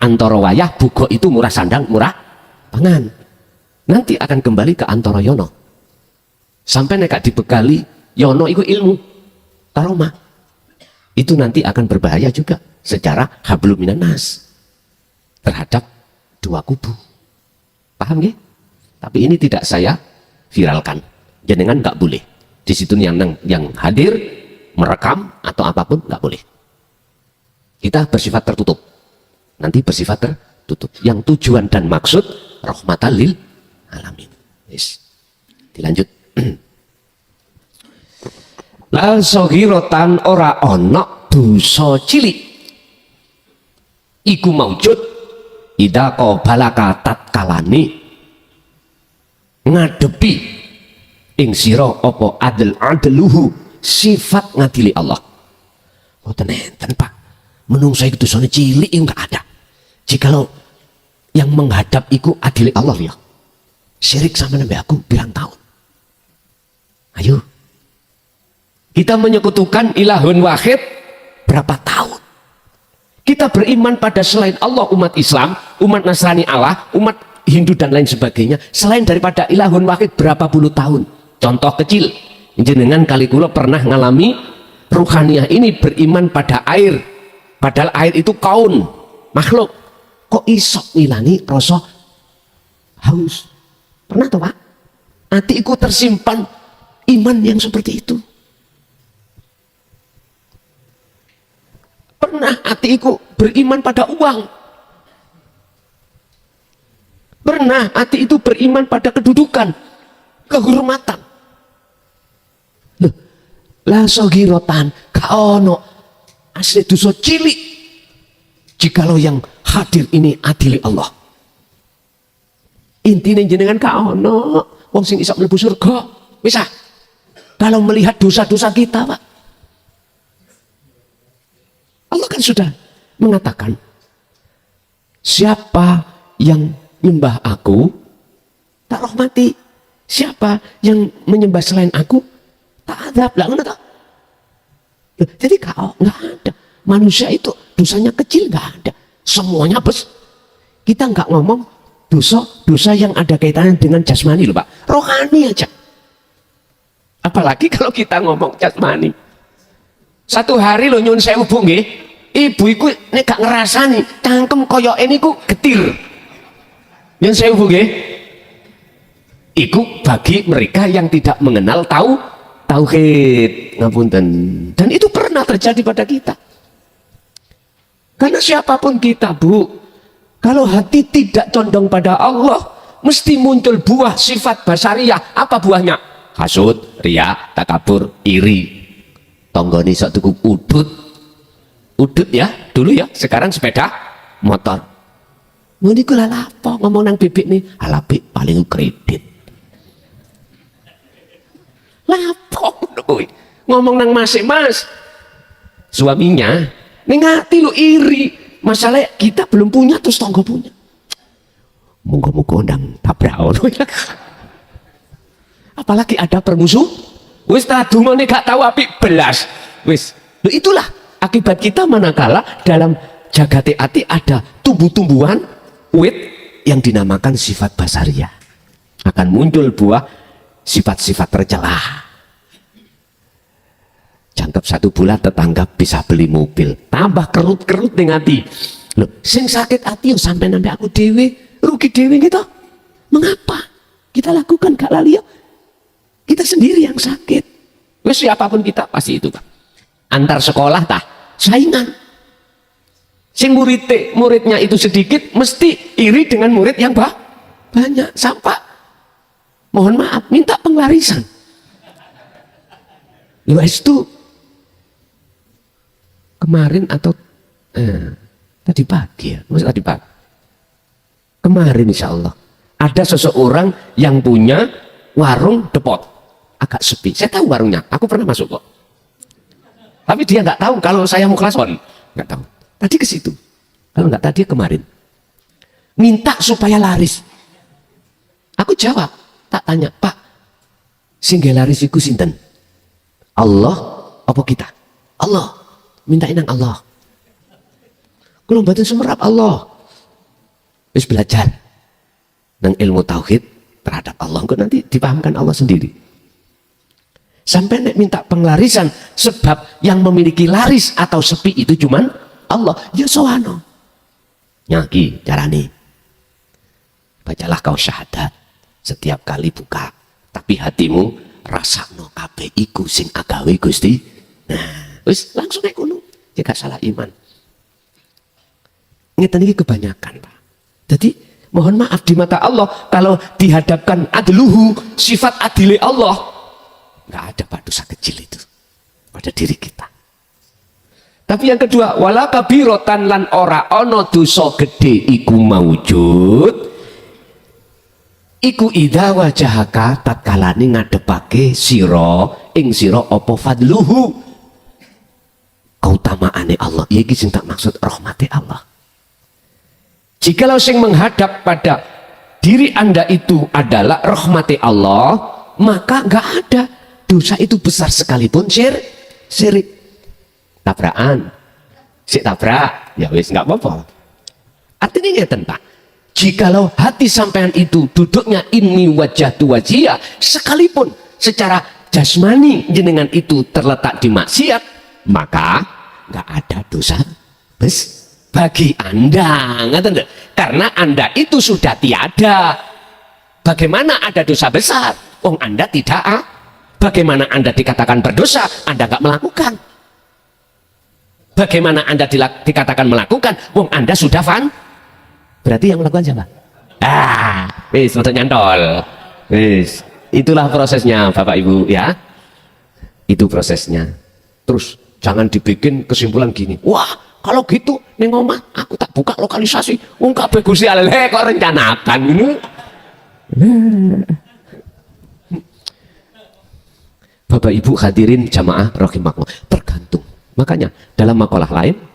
antara wayah, bugo itu murah sandang, murah pangan. Nanti akan kembali ke Antara Yono. Sampai nek dibekali Yono itu ilmu karomah. Itu nanti akan berbahaya juga secara hablum minan nas terhadap dua kubu. Paham nggih? Tapi ini tidak saya viralkan. Jenengan nggak boleh. Di situ yang hadir merekam atau apapun nggak boleh. Kita bersifat tertutup. Nanti bersifat tertutup. Yang tujuan dan maksud rahmatan lil alamin. Yes. Dilanjut. La sogirotan ora ono dosa cilik. Iku maujud ida qabalaka tatkalane ngadepi ing sira apa adluhu sifat ngadili Allah. Mboten enten, Pak. Menungso iku dosane cilik enggak ada. Jikalau yang menghadap iku adili Allah ya. Syirik sama nabi aku pirang tahun. Ayo. Kita menyekutukan ilahun wahid berapa tahun? Kita beriman pada selain Allah umat Islam, umat Nasrani Allah, umat Hindu dan lain sebagainya. Selain daripada ilahun wahid berapa puluh tahun. Contoh kecil, jenengan kali kula pernah ngalami ruhaniah ini beriman pada air. Padahal air itu kaun, makhluk. Kok iso ngilangi rasa haus? Pernah toh, Pak? Hati ikut tersimpan iman yang seperti itu. Pernah hatiku beriman pada uang. Pernah hati itu beriman pada kedudukan, kehormatan. Loh, la sogirotan kaono asli dosa cilik. Jikalau yang hadir ini adili Allah. Intinya jenengan kaono wong sing iso mlebu surga. Bisa. Kalau melihat dosa-dosa kita, Pak. Allah kan sudah mengatakan, siapa yang menyembah aku tak rahmati, siapa yang menyembah selain aku tak adab. Lah ngono. Jadi kau nggak ada manusia itu dosanya kecil, nggak ada, semuanya bes. Kita nggak ngomong dosa yang ada kaitannya dengan jasmani loh, Pak, rohani aja. Apalagi kalau kita ngomong jasmani. Satu hari lo nyun sewu bu nggih, ibu iku nek gak ngerasani cangkem koyo ini ku getir. Nyun sewu bu nggih. Iku bagi mereka yang tidak mengenal tauhid, ngapunten. Dan itu pernah terjadi pada kita. Karena siapapun kita, Bu, kalau hati tidak condong pada Allah, mesti muncul buah sifat basariyah. Apa buahnya? Hasud, riya, takabur, iri. Tonggoni sok tuku udut ya, dulu ya, sekarang sepeda motor. Ngene iku lha apa ngomong nang bibik nih, alapik paling kredit. Lapok ngomong nang mas suaminya ning ati lu iri, masalah kita belum punya terus tonggo punya. Muga-muga ndang tabrak ono ya. Apalagi ada permusuh, wis tadungane gak tahu apik belas. Wis, itulah akibat kita manakala dalam jagate ati ada tumbuh-tumbuhan wit yang dinamakan sifat basariyah. Akan muncul buah sifat-sifat tercela. Jangkep satu bulan tetangga bisa beli mobil, tambah kerut-kerut dengan hati. Loh, sing sakit hati yo sampai nanti aku dewe, rugi dewe gitu. Mengapa? Kita lakukan gak lali yo. Kita sendiri yang sakit. Wes siapapun kita pasti itu, Pak. Antar sekolah tah saingan. Sing muridnya itu sedikit mesti iri dengan murid yang banyak. Sampai mohon maaf minta penglarisan. Wes itu kemarin atau tadi pagi ya, maksud tadi pagi. Kemarin insya Allah ada seseorang yang punya warung depot agak sepi. Saya tahu warungnya, aku pernah masuk kok. Tapi dia nggak tahu kalau saya mau klason, nggak tahu. Tadi ke situ, kalau nggak tadi kemarin minta supaya laris. Aku jawab, Tak tanya, Pak, sing laris iku sinten? Allah apa kita? Allah. Mintain nang Allah. Kula mboten sumerap Allah. Wis belajar nang ilmu tauhid terhadap Allah. Engko nanti dipahamkan Allah sendiri. Sampai nek minta penglarisan sebab yang memiliki laris atau sepi itu cuman Allah. Ya soano. Nyaki carane. Bacalah kau syahadat setiap kali buka, tapi hatimu rasakno kabeh iku sing agawe Gusti. Nah, wis langsung nek ngono. Jika salah iman. Ngeten iki kebanyakan, Pak. Jadi mohon maaf di mata Allah kalau dihadapkan adluhu, sifat adili Allah, nggak ada Pak dosa kecil itu pada diri kita. Tapi yang kedua, wala kabirotan lan ora ono dosa gede iku maujud. Iku idza wajahaka tatkalane ngadepake sira ing sira apa fadluhu, keutamaane Allah. Iki sing tak maksud rahmati Allah. Jikalau sing menghadap pada diri Anda itu adalah rahmati Allah, maka nggak ada dosa itu besar sekalipun syirik. Tabrakan, si tabrak, ya wis nggak apa-apa. Artinya ngeten Pak. Jikalau hati sampean itu duduknya ini wajah tu wajia, sekalipun secara jasmani jenengan itu terletak di maksiat, maka nggak ada dosa bagi Anda, karena Anda itu sudah tiada. Bagaimana ada dosa besar? Wong Anda tidak. Bagaimana Anda dikatakan berdosa? Anda nggak melakukan. Bagaimana Anda dikatakan melakukan? Wong Anda sudah Berarti yang melakukan siapa? Wis betul nyantol. Wis, itulah prosesnya Bapak Ibu ya. Itu prosesnya. Terus jangan dibikin kesimpulan gini. Wah, kalau gitu ning omah aku tak buka lokalisasi. Wong kabeh Gusti Allah kok rencanakan ini. Bapak Ibu hadirin jamaah rahimakumullah, tergantung. Makanya dalam makalah lain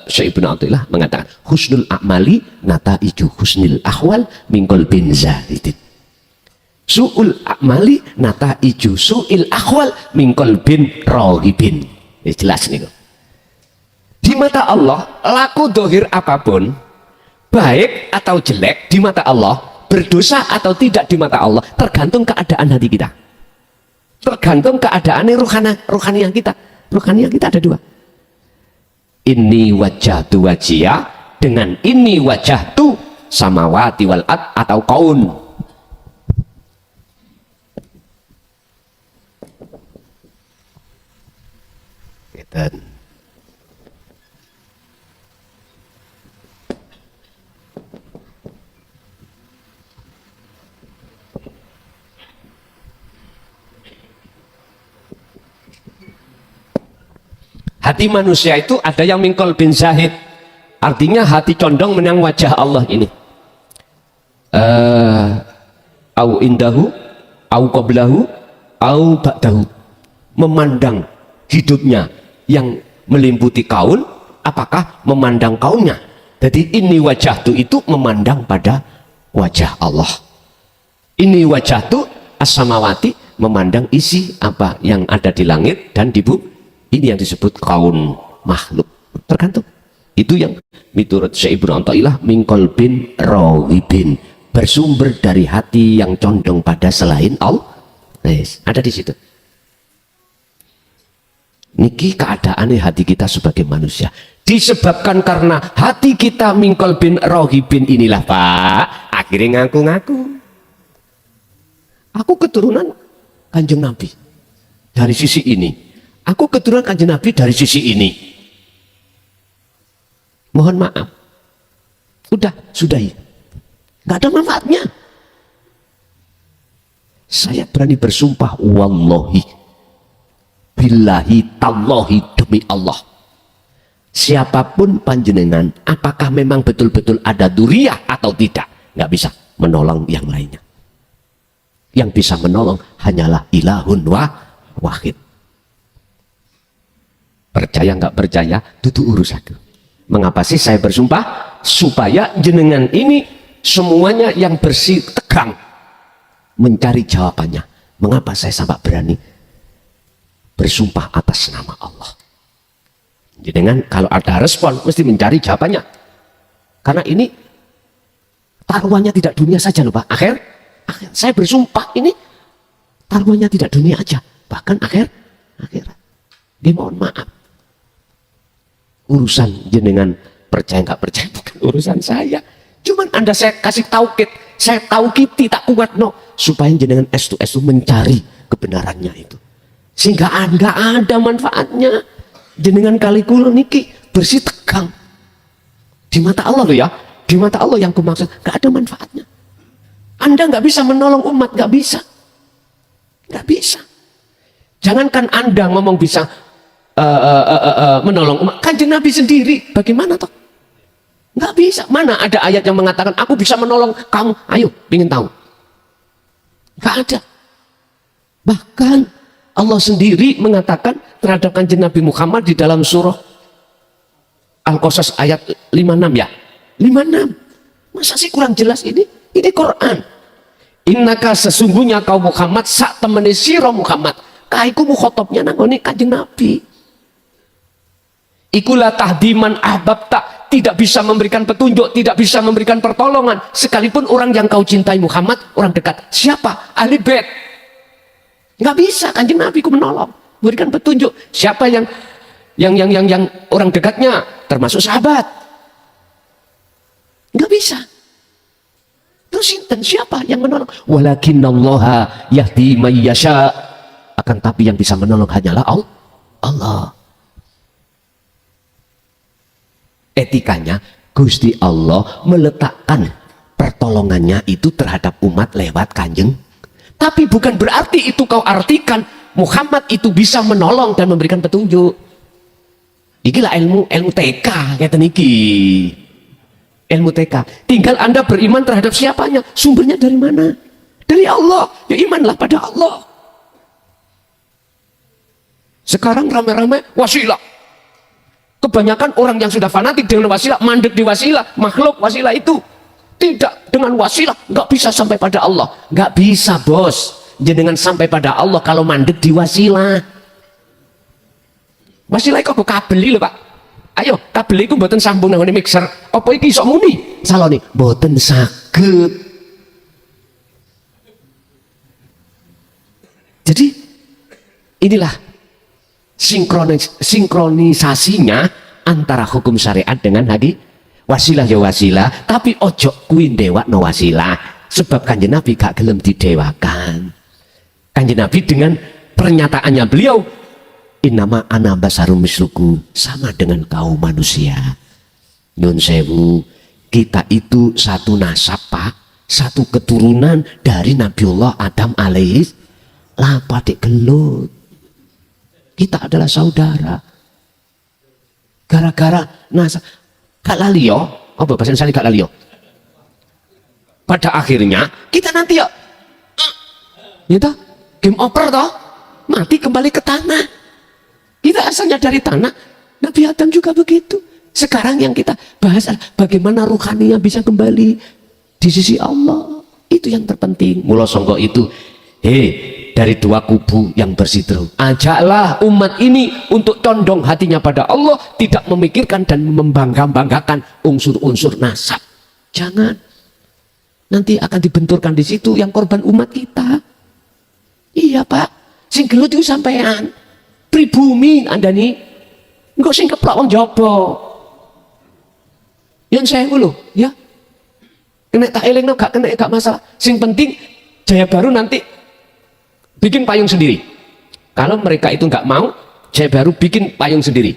Syekh Ibnu Athaillah mengatakan husnul a'mali nataiju husnil ahwal min qalbin zahidin. Su'ul a'mali nataiju su'il ahwal min qalbin raghibin. Jelas nih. Di mata Allah, laku dohir apapun, baik atau jelek di mata Allah, berdosa atau tidak di mata Allah, tergantung keadaan hati kita. Tergantung keadaan rohani kita. Rohani kita ada dua. Ini wajah tu wajia dengan ini wajah tu samawati wal ard atau kaun. Hati manusia itu ada yang mingkol bin zahid, artinya hati condong menang wajah Allah ini. Au indahu, au qablahu, au ba'dahu. Memandang hidupnya yang meliputi kaun, apakah memandang kaunnya? Jadi ini wajah itu memandang pada wajah Allah. Ini wajah tu as-samawati memandang isi apa yang ada di langit dan di bumi. Ini yang disebut kaun makhluk. Tergantung. Itu yang miturut Syekh Ibnu Athaillah min qalbin raghibin, bersumber dari hati yang condong pada selain Allah. Yes, ada di situ. Niki keadaannya hati kita sebagai manusia. Disebabkan karena hati kita min qalbin raghibin inilah Pak, akhirnya ngaku-ngaku. Aku keturunan Kanjeng Nabi dari sisi ini. Aku keturunan Kanjeng Nabi dari sisi ini. Mohon maaf. Sudahi. Nggak ada manfaatnya. Saya berani bersumpah wallahi billahi tallahi demi Allah. Siapapun panjenengan, apakah memang betul-betul ada duriyah atau tidak, nggak bisa menolong yang lainnya. Yang bisa menolong hanyalah ilahun wahid. Percaya nggak percaya, itu urusanku. Mengapa sih saya bersumpah? Supaya jenengan ini semuanya yang bersih tegang. mencari jawabannya. Mengapa saya sampai berani bersumpah atas nama Allah? Dengan kalau ada respon mesti mencari jawabannya. Karena ini taruhannya tidak dunia saja loh Pak. Akhir saya bersumpah ini taruhannya tidak dunia aja, bahkan akhirat. Dimohon maaf. Urusan jenengan percaya nggak percaya bukan urusan saya. Cuman Anda saya kasih taukid, saya taukiti tak kuat no, supaya jenengan S2 mencari kebenarannya itu. Sehingga nggak ada manfaatnya. Jenengan kali kula niki bersih tegang. Di mata Allah loh ya, di mata Allah yang kumaksud nggak ada manfaatnya. Anda nggak bisa menolong umat, nggak bisa. Jangankan Anda ngomong bisa menolong umat, Kanjeng Nabi sendiri bagaimana toh? Nggak bisa. Mana ada ayat yang mengatakan aku bisa menolong kamu? Ayo, ingin tahu? Nggak ada. Bahkan Allah sendiri mengatakan terhadap Kanjeng Nabi Muhammad di dalam surah Al-Qasas ayat 56 ya. 56. Masa sih kurang jelas ini? Ini Quran. Innaka sesungguhnya kau Muhammad sak temene sira Muhammad. Kaiku mukhotobnya nangone Kanjeng Nabi. Ikulah tahdiman ahbab tak, tidak bisa memberikan petunjuk, tidak bisa memberikan pertolongan sekalipun orang yang kau cintai Muhammad, orang dekat. Siapa? Ahli bait. Nggak bisa Kanjeng Nabi ku menolong, memberikan petunjuk. Siapa yang orang dekatnya termasuk sahabat. Nggak bisa. Terus siapa yang menolong? Walakinallaha yahdi may yasha. Akan tapi yang bisa menolong hanyalah Allah. Etikanya Gusti Allah meletakkan pertolongannya itu terhadap umat lewat Kanjeng. Tapi bukan berarti itu kau artikan Muhammad itu bisa menolong dan memberikan petunjuk. Ikilah ilmu TK kayak niki. Ilmu TK. Tinggal Anda beriman terhadap siapanya. Sumbernya dari mana? Dari Allah. Ya imanlah pada Allah. Sekarang rame-rame wasilah. Kebanyakan orang yang sudah fanatik dengan wasilah, mandek di wasilah, makhluk wasilah itu. Tidak, dengan wasilah nggak bisa sampai pada Allah. Nggak bisa bos. Jangan sampai pada Allah kalau mandek di wasilah. Wasilah kok kabel lho Pak. Ayo, kabel itu mboten sambung nang mixer. Apa iki iso muni? Salone mboten saged. Jadi inilah sinkronisasinya antara hukum syariat dengan hadis. Wasilah ya wasilah, tapi ojo kuwi ndewakno wasilah, sebab Kanjeng Nabi gak gelem didewakan. Kanjeng Nabi dengan pernyataannya beliau, innama ana basarum misluku, sama dengan kaum manusia. Nyun sewu, kita itu satu nasab Pak, satu keturunan dari Nabiullah Adam alaih lapatik gelut. Kita adalah saudara. Gara-gara nasab gak lalio, apa bahasa Indonesia gak lalio? Pada akhirnya kita nanti ya toh, game over toh, mati kembali ke tanah. Kita asalnya dari tanah, Nabi Adam juga begitu. Sekarang yang kita bahas adalah bagaimana ruhaninya bisa kembali di sisi Allah. Itu yang terpenting. Mula sangka itu, dari dua kubu yang berseteru, ajaklah umat ini untuk condong hatinya pada Allah, tidak memikirkan dan membanggakan unsur-unsur nasab. Jangan, nanti akan dibenturkan di situ yang korban umat kita. Iya Pak, sing gelut itu sampean pribumi Anda nih, enggak sing keplok wong jaba. Yang saya dulu, ya, kena tak eleng gak kena gak masalah. Sing penting Jaya Baru nanti bikin payung sendiri. Kalau mereka itu nggak mau, Jaya Baru bikin payung sendiri.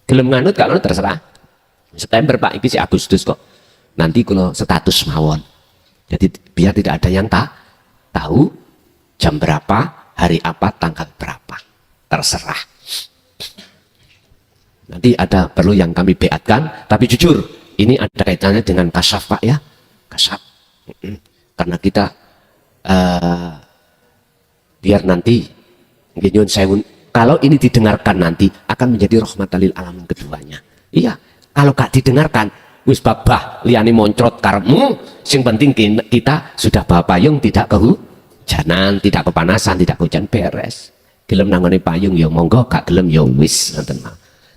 Gelem nganut gak nganut terserah. September Pak, ini si Agustus kok. Nanti kalau status mawon. Jadi biar tidak ada yang tahu jam berapa, hari apa, tanggal berapa. Terserah. Nanti ada perlu yang kami beatkan, tapi jujur ini ada kaitannya dengan kasaf Pak ya. Kasaf. Karena kita biar nanti kalau ini didengarkan nanti akan menjadi rahmatan lil alamin keduanya. Iya, kalau gak didengarkan wis babah liyane moncrot karepmu, sing penting kita sudah bawa payung, tidak kehujanan, tidak kepanasan, tidak hujan, beres. Gelem nangone payung ya monggo, gak gelem ya wis.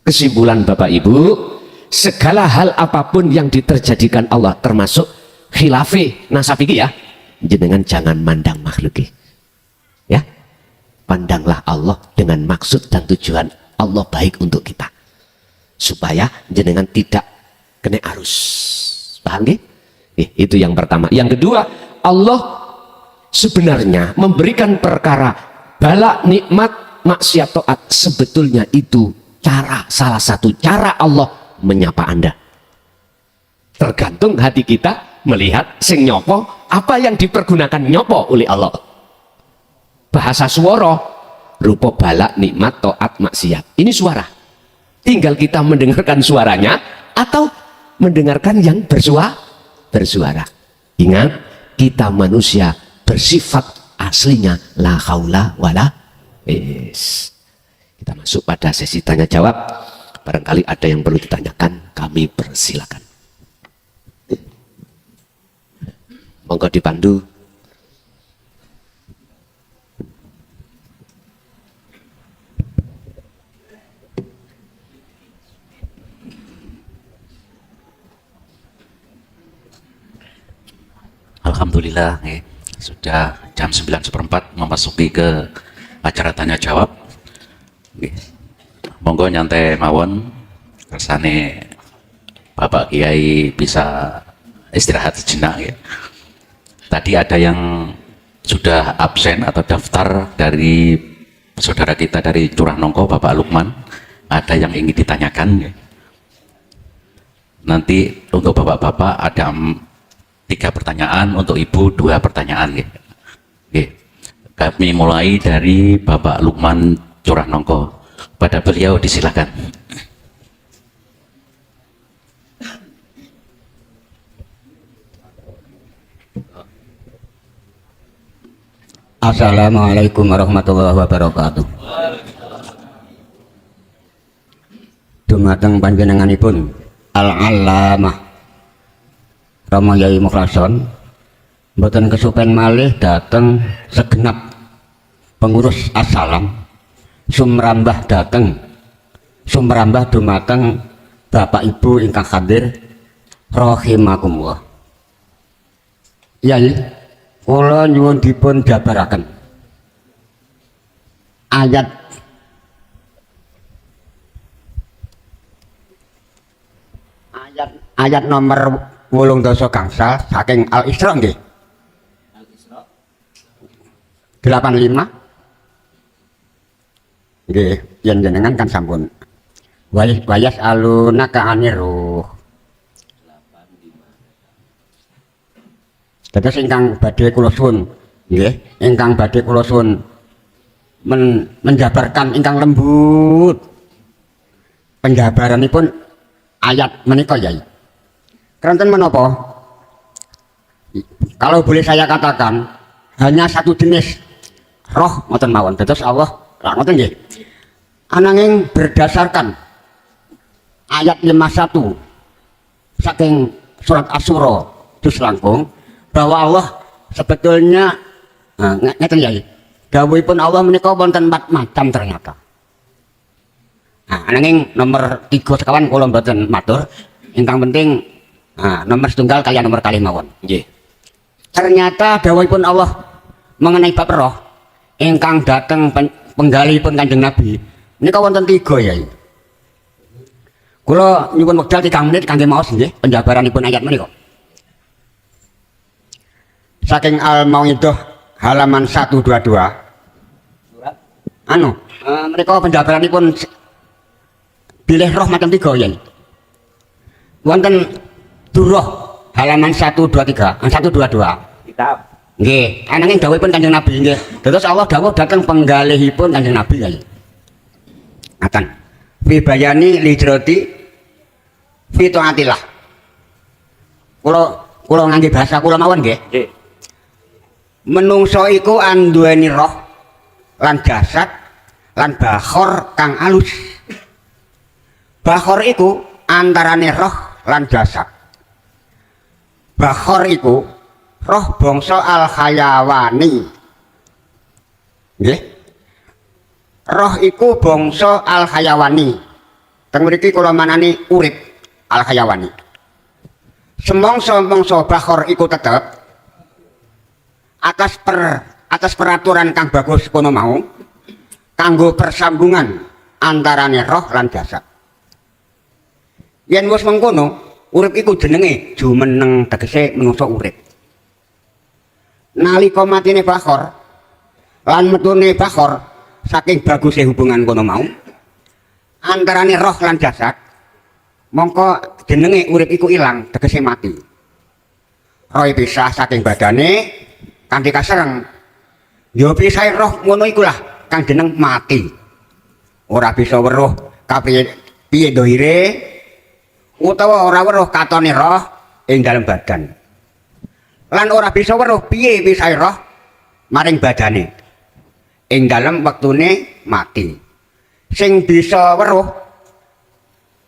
Kesimpulan Bapak Ibu, segala hal apapun yang diterjadikan Allah termasuk khilafi nasab iki ya, jenengan jangan mandang makhluk ya, pandanglah Allah dengan maksud dan tujuan Allah baik untuk kita, supaya jenengan tidak kena arus. Paham nggih? Itu yang pertama. Yang kedua, Allah sebenarnya memberikan perkara bala, nikmat, maksiat, taat, sebetulnya itu salah satu cara Allah menyapa Anda. Tergantung hati kita melihat sing nyopo apa yang dipergunakan nyopo oleh Allah. Bahasa suara rupa bala, nikmat, taat, maksiat. Ini suara. Tinggal kita mendengarkan suaranya atau mendengarkan yang bersuara. Ingat, kita manusia bersifat aslinya la haula wala quwwata. Kita masuk pada sesi tanya jawab. Barangkali ada yang perlu ditanyakan, kami persilakan. Monggo dipandu. Alhamdulillah, sudah jam 9:04 memasuki ke acara tanya jawab. Monggo nyantai mawon, kersane Bapak Kiai bisa istirahat sejenak ya. Tadi ada yang sudah absen atau daftar dari saudara kita dari Curah Nongko, Bapak Lukman, ada yang ingin ditanyakan ya. Nanti untuk bapak-bapak ada 3 pertanyaan, untuk ibu 2 pertanyaan ya. Kami mulai dari Bapak Lukman Curah Nongko. Pada beliau disilakan. Assalamualaikum warahmatullahi wabarakatuh. Dumateng panjenenganipun Al-Allamah Rama Yai Mukhlason, mboten kesupen malih dateng segenap pengurus Assalam, sumrambah dumateng Bapak Ibu ingkang hadir rahimakumullah. Yai, kula nyuwun dipun jabaraken ayat nomor 8 gangsal saking Al-Isra nggih. 85 nggih, yen jenengan kan sampun wayas aluna ka aniruh. Dados ingkang badhe kula suwun nggih, ingkang badhe kula suwun menjabarkan ingkang lembut penjabaranipun ayat menika Yai. Keranten menapa? Kalau boleh saya katakan, hanya satu jenis roh ngoten mawon. Dados Allah ngoten nggih. Ananging berdasarkan ayat 51 saking surat Asy-Syura dus langkung bahwa Allah sebetulnya ngeten Yai. Dawuhipun Allah menika wonten 4 macam ternyata. Ananging nomor 3 sekawan kula mboten matur. Ingkang penting nomor setunggal kaya nomor kalih mawon. Nggih. Ternyata dawuhipun Allah mengenai bab roh ingkang dateng penggalihipun Kanjeng Nabi menika wonten 3 Yai. Kula nyuwun wekdal 3 menit kangge maos nggih penjabaranipun ayat menika. Saking Al-Mau'idah halaman 122. Surat menika penjabaranipun bilih roh macam 3 Yai. Wonten Durah halaman 122. Kitab. Nggih, ananging dawuhipun Kanjeng Nabi nggih. Dados Allah dawuh dhateng penggalihipun Kanjeng Nabi Yai. Ngaten. Fi bayani lijrati fi taatillah. Kula ngangge bahasa kula mawon nggih. Nggih. Menungso iku anduweni roh lan jasad lan bakhor kang alus. Bakhor iku antarane roh lan jasad. Bakhor iku roh bangsa al hayawani. Nggih. Roh iku bangsa al hayawani. Teng mriki kula manani urip al hayawani. Semongso-mongso bakhor iku tetep atas peraturan kang bagus kono mau kanggo persambungan antarane roh lan jasad. Yen wis mengkono, urip iku jenenge jumeneng, tegese menungso urip. Nalika matine bakhor lan metune bakhor saking bagusé hubungan kono mau antarane roh lan jasad, mongko jenenge urip iku ilang, tegese mati. Roh pisah saking badane kanthi kasereng. Ya pisahe roh ngono iku lah kang jeneng mati. Ora bisa weruh kapriye piye dohire utawa ora weruh katone roh ing dalam badan. Lan ora bisa weruh piye pisahe roh maring badane ing dalam wektune mati. Sing bisa weruh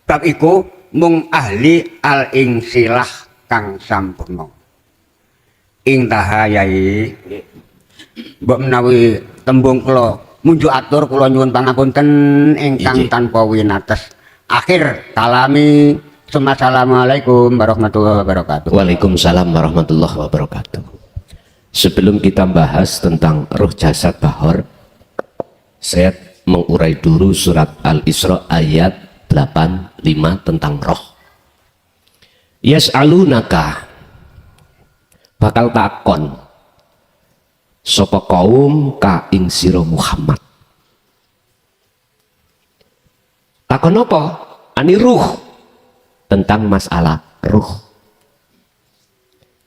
bab iku mung ahli al insilah kang sampurna. Ing tahayai mbok menawi tembung kula munjuk atur kula nyuwun pangapunten ingkang tanpa winates. Akhir kalami. Assalamualaikum warahmatullahi wabarakatuh. Waalaikumsalam warahmatullahi wabarakatuh. Sebelum kita bahas tentang roh jasad bahor, saya mengurai dulu surat Al-Isra ayat 85 tentang roh. Yas'alunaka, bakal takon sapa kaum ka ing sira Muhammad. Takon apa? Ani ruh, tentang masalah ruh.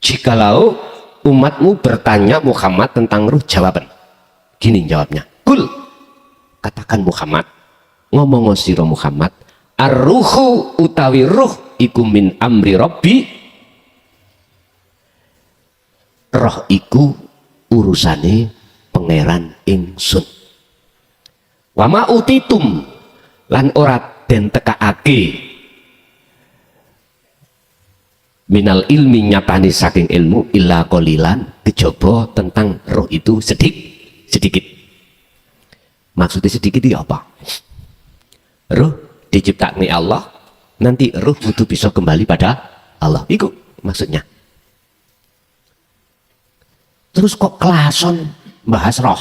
Jikalau umatmu bertanya Muhammad tentang ruh, jawaban gini jawabnya, kul, katakan Muhammad, ngomong sira Muhammad, ar-ruhu utawi ruh iku min amri Rabbi, roh iku urusane pangeran ingsun. Wa ma utitum, lan ora den tekaake minal ilmi, nyatane saking ilmu, illa qalilan, kejaba tentang roh itu sedikit. Maksudnya sedikit itu apa? Roh diciptakan Allah, nanti roh butuh bisa kembali pada Allah, itu maksudnya. Terus kok kelason bahas roh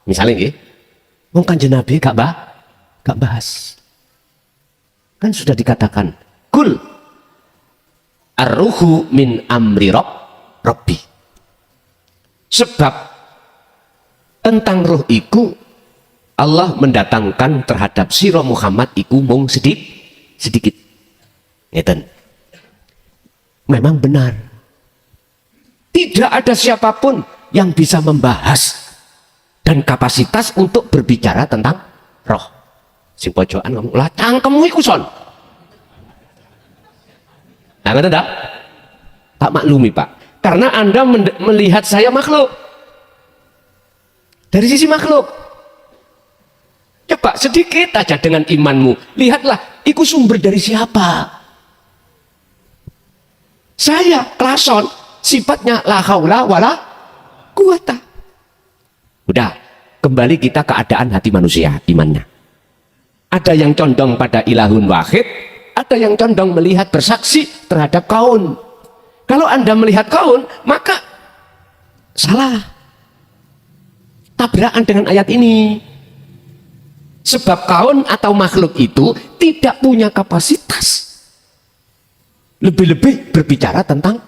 misalnya nggih, wong Kanjeng Nabi gak bahas, kan sudah dikatakan kul ar-ruhu min amri Rabbi. Sebab tentang roh iku Allah mendatangkan terhadap sira Muhammad iku mung sedikit. Ngeten. Memang benar. Tidak ada siapapun yang bisa membahas dan kapasitas untuk berbicara tentang roh. Sing pojokan ngomong, lah cangkemmu iku son. Nah, ngerti tak? Tak maklumi Pak, karena Anda melihat saya makhluk dari sisi makhluk. Coba sedikit aja dengan imanmu, lihatlah iku sumber dari siapa. Saya klason, sifatnya la haula wala quwata. Udah, kembali kita keadaan hati manusia, imannya. Ada yang condong pada ilahun wahid, ada yang condong melihat bersaksi terhadap kaun. Kalau Anda melihat kaun, maka salah. Tabrakan dengan ayat ini. Sebab kaun atau makhluk itu tidak punya kapasitas. Lebih-lebih berbicara tentang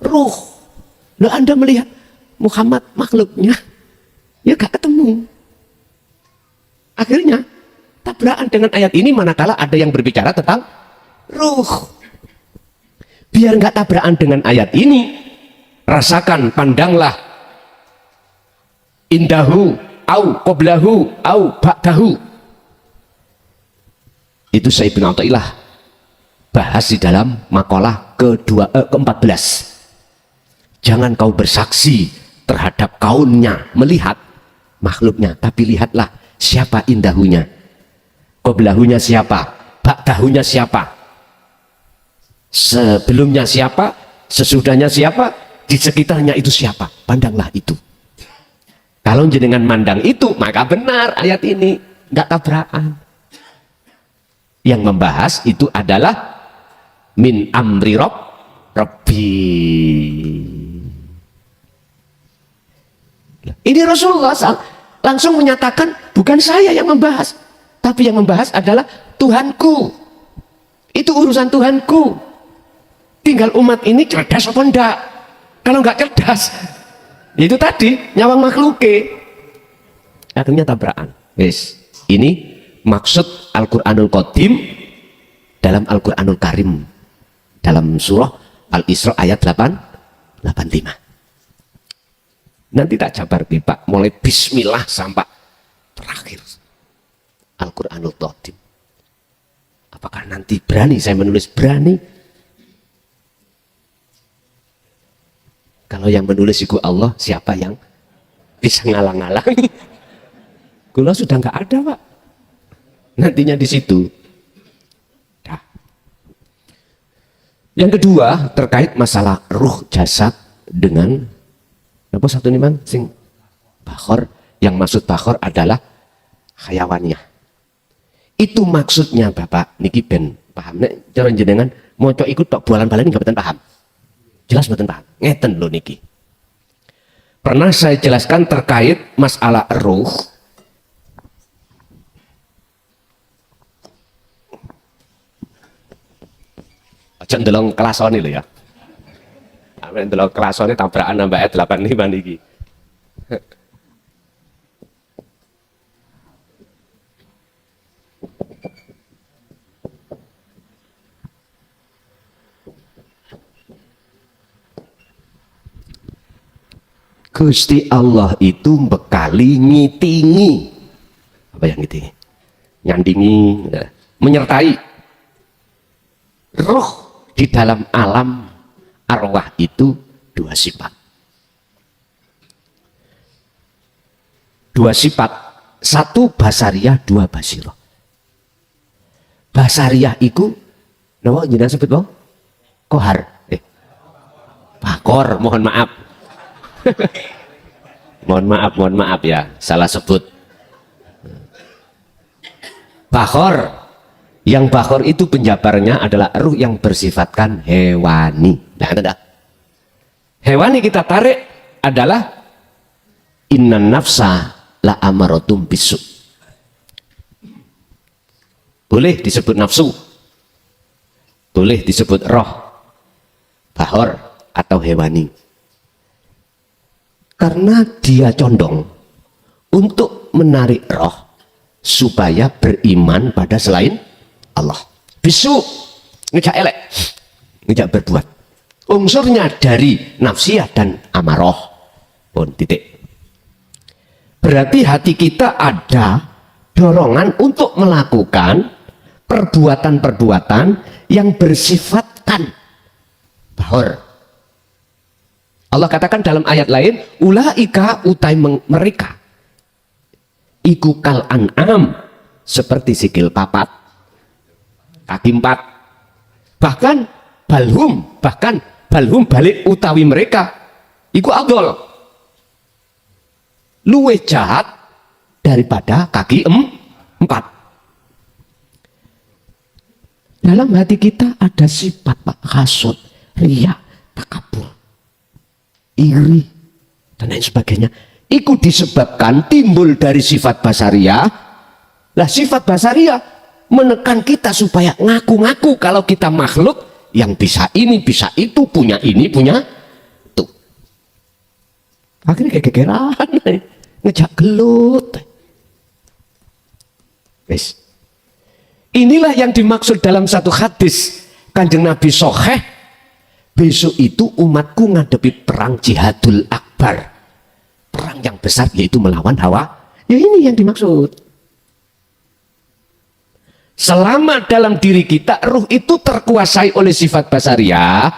ruh. Lalu Anda melihat Muhammad makhluknya, ya gak ketemu. Akhirnya tabrakan dengan ayat ini manakala ada yang berbicara tentang ruh. Biar nggak tabrakan dengan ayat ini, rasakan, pandanglah indahu au qoblahu au ba'dahu. Itu Sayyidina Athaillah bahas di dalam makalah ke-14. Jangan kau bersaksi terhadap kaunnya, melihat makhluknya, tapi lihatlah siapa indahunya, qoblahunya siapa, ba'dahunya siapa, sebelumnya siapa, Sesudahnya siapa? Di sekitarnya itu siapa? Pandanglah itu. Kalau jenengan mandang itu, maka benar ayat ini, nggak tabrakan. Yang membahas itu adalah min amri Rabbi. Ini Rasulullah langsung menyatakan, bukan saya yang membahas, tapi yang membahas adalah Tuhanku. Itu urusan Tuhanku. Tinggal umat ini cerdas apa enggak. Kalau enggak cerdas, itu tadi nyawang makhluke, akhirnya tabrakan. Yes. Ini maksud Al-Quranul Qadim dalam Al-Quranul Karim, dalam surah Al-Isra ayat 85. Nanti tak jabar Pak, mulai bismillah sampai terakhir Al-Quranul Qadim. Apakah nanti berani saya menulis? Berani. Kalau yang menulis itu Allah, siapa yang bisa ngalang-ngalangi? Kula sudah nggak ada, Pak. Nantinya di situ. Dah. Yang kedua terkait masalah ruh jasad dengan apa satu nih Bang? Sing bakhor. Yang maksud bakhor adalah hayawannya. Itu maksudnya Bapak niki ben paham nek cara jenengan moco ikut tok bualan-balan nggak paham. Jelas mboten paham. Ngeten lho niki. Pernah saya jelaskan terkait masalah ruh. Aja ndelok kelasone lho ya. Amen ndelok kelasone tabrakan nambah ayat 85 niki. Gusti Allah itu bekali ngitingi, apa yang ngitingi? Nyandingi, menyertai roh di dalam alam arwah itu dua sifat. Dua sifat, satu basariyah, dua basirah. Basariyah itu, nama jenengan sebut bang? Kohar, bakor, mohon maaf. mohon maaf ya, salah sebut. Bakhor, yang bakhor itu penjabarnya adalah ruh yang bersifatkan hewani. Nah, hewani kita tarik adalah innan nafsa la amaratum bisu. Boleh disebut nafsu, boleh disebut roh, bakhor atau hewani. Karena dia condong untuk menarik roh supaya beriman pada selain Allah. Bisu ngejak elek, ngejak berbuat. Unsurnya dari nafsiyah dan amaroh. Pun titik. Berarti hati kita ada dorongan untuk melakukan perbuatan-perbuatan yang bersifatkan bahor. Allah katakan dalam ayat lain, ulaika utai mereka iku kal an'am, seperti sikil papat, kaki empat, bahkan balhum balik utawi mereka iku adol, luwe jahat daripada kaki empat. Dalam hati kita ada sifat Pak, hasud, riya, takabur, iri dan lain sebagainya. Itu disebabkan timbul dari sifat basariyah. Lah sifat basariyah menekan kita supaya ngaku-ngaku kalau kita makhluk yang bisa ini, bisa itu, punya ini, punya itu. Akhirnya kegegeran, ngejak gelut. Wes. Inilah yang dimaksud dalam satu hadis Kanjeng Nabi Soheh. Besok itu umatku ngadepi perang jihadul akbar, perang yang besar, yaitu melawan hawa. Ya ini yang dimaksud. Selama dalam diri kita ruh itu terkuasai oleh sifat basariyah,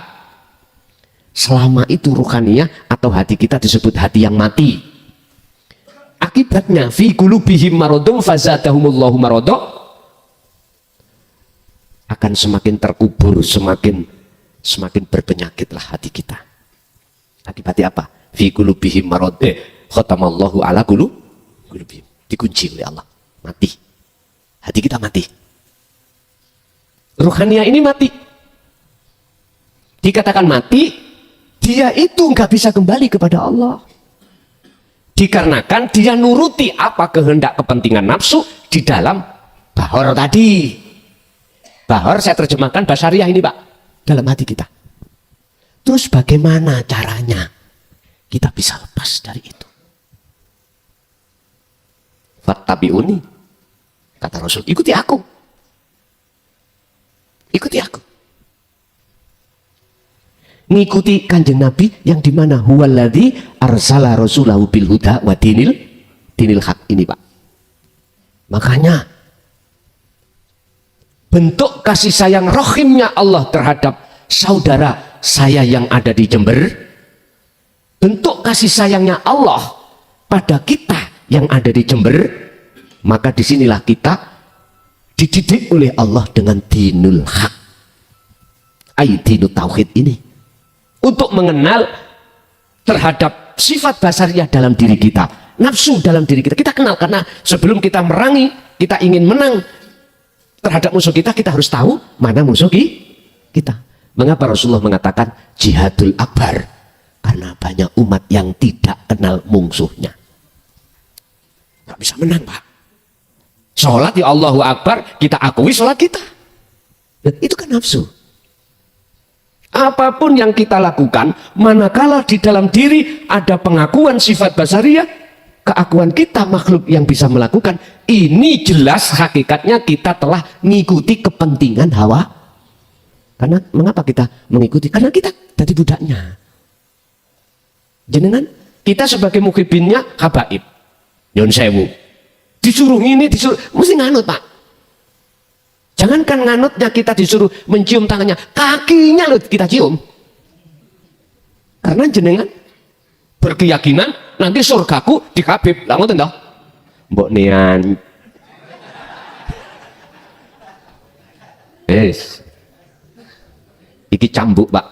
selama itu ruhaniyah atau hati kita disebut hati yang mati. Akibatnya fi qulubihim maradun fazadahumullahu marada, akan semakin terkubur, semakin semakin berpenyakitlah hati kita. Akibatnya apa? Fi qulubihim marad, khatamallahu ala qulubihim. Dikunci oleh Allah. Mati. Hati kita mati. Ruhania ini mati. Dikatakan mati, dia itu nggak bisa kembali kepada Allah. Dikarenakan dia nuruti apa kehendak kepentingan nafsu di dalam bahor tadi. Bahor saya terjemahkan basariah ini Pak, dalam hati kita. Terus bagaimana caranya kita bisa lepas dari itu? Fattabi'uni, kata Rasul, ikuti aku. Ikuti aku. Ngikuti kanjeng Nabi yang dimana huwaladzi arsala rasulahu bil huda wa dinil haq ini Pak. Makanya Bentuk kasih sayang rohimnya Allah terhadap saudara saya yang ada di Jember. Bentuk kasih sayangnya Allah pada kita yang ada di Jember. Maka disinilah kita dididik oleh Allah dengan dinul haq, dinul tauhid ini, untuk mengenal terhadap sifat basariah dalam diri kita, nafsu dalam diri kita. Kita kenal, karena sebelum kita merangi, kita ingin menang terhadap musuh kita, kita harus tahu mana musuh kita. Mengapa Rasulullah mengatakan jihadul akbar? Karena banyak umat yang tidak kenal musuhnya. Gak bisa menang Pak. Sholat ya Allahu Akbar, kita akui sholat kita. Itu kan nafsu. Apapun yang kita lakukan, manakala di dalam diri ada pengakuan sifat basariah, keakuan kita makhluk yang bisa melakukan, ini jelas hakikatnya kita telah mengikuti kepentingan hawa. Karena mengapa kita mengikuti? Karena kita tadi budaknya. Jenengan, kita sebagai mukhibinnya habaib, Yon Sewu, disuruh ini, disuruh, mesti nganut Pak. Jangankan nganutnya kita disuruh mencium tangannya, kakinya loh kita cium. Karena jenengan berkeyakinan nanti surgaku di Habib. Lah ngoten toh? Mbok nian. Iki cambuk Pak.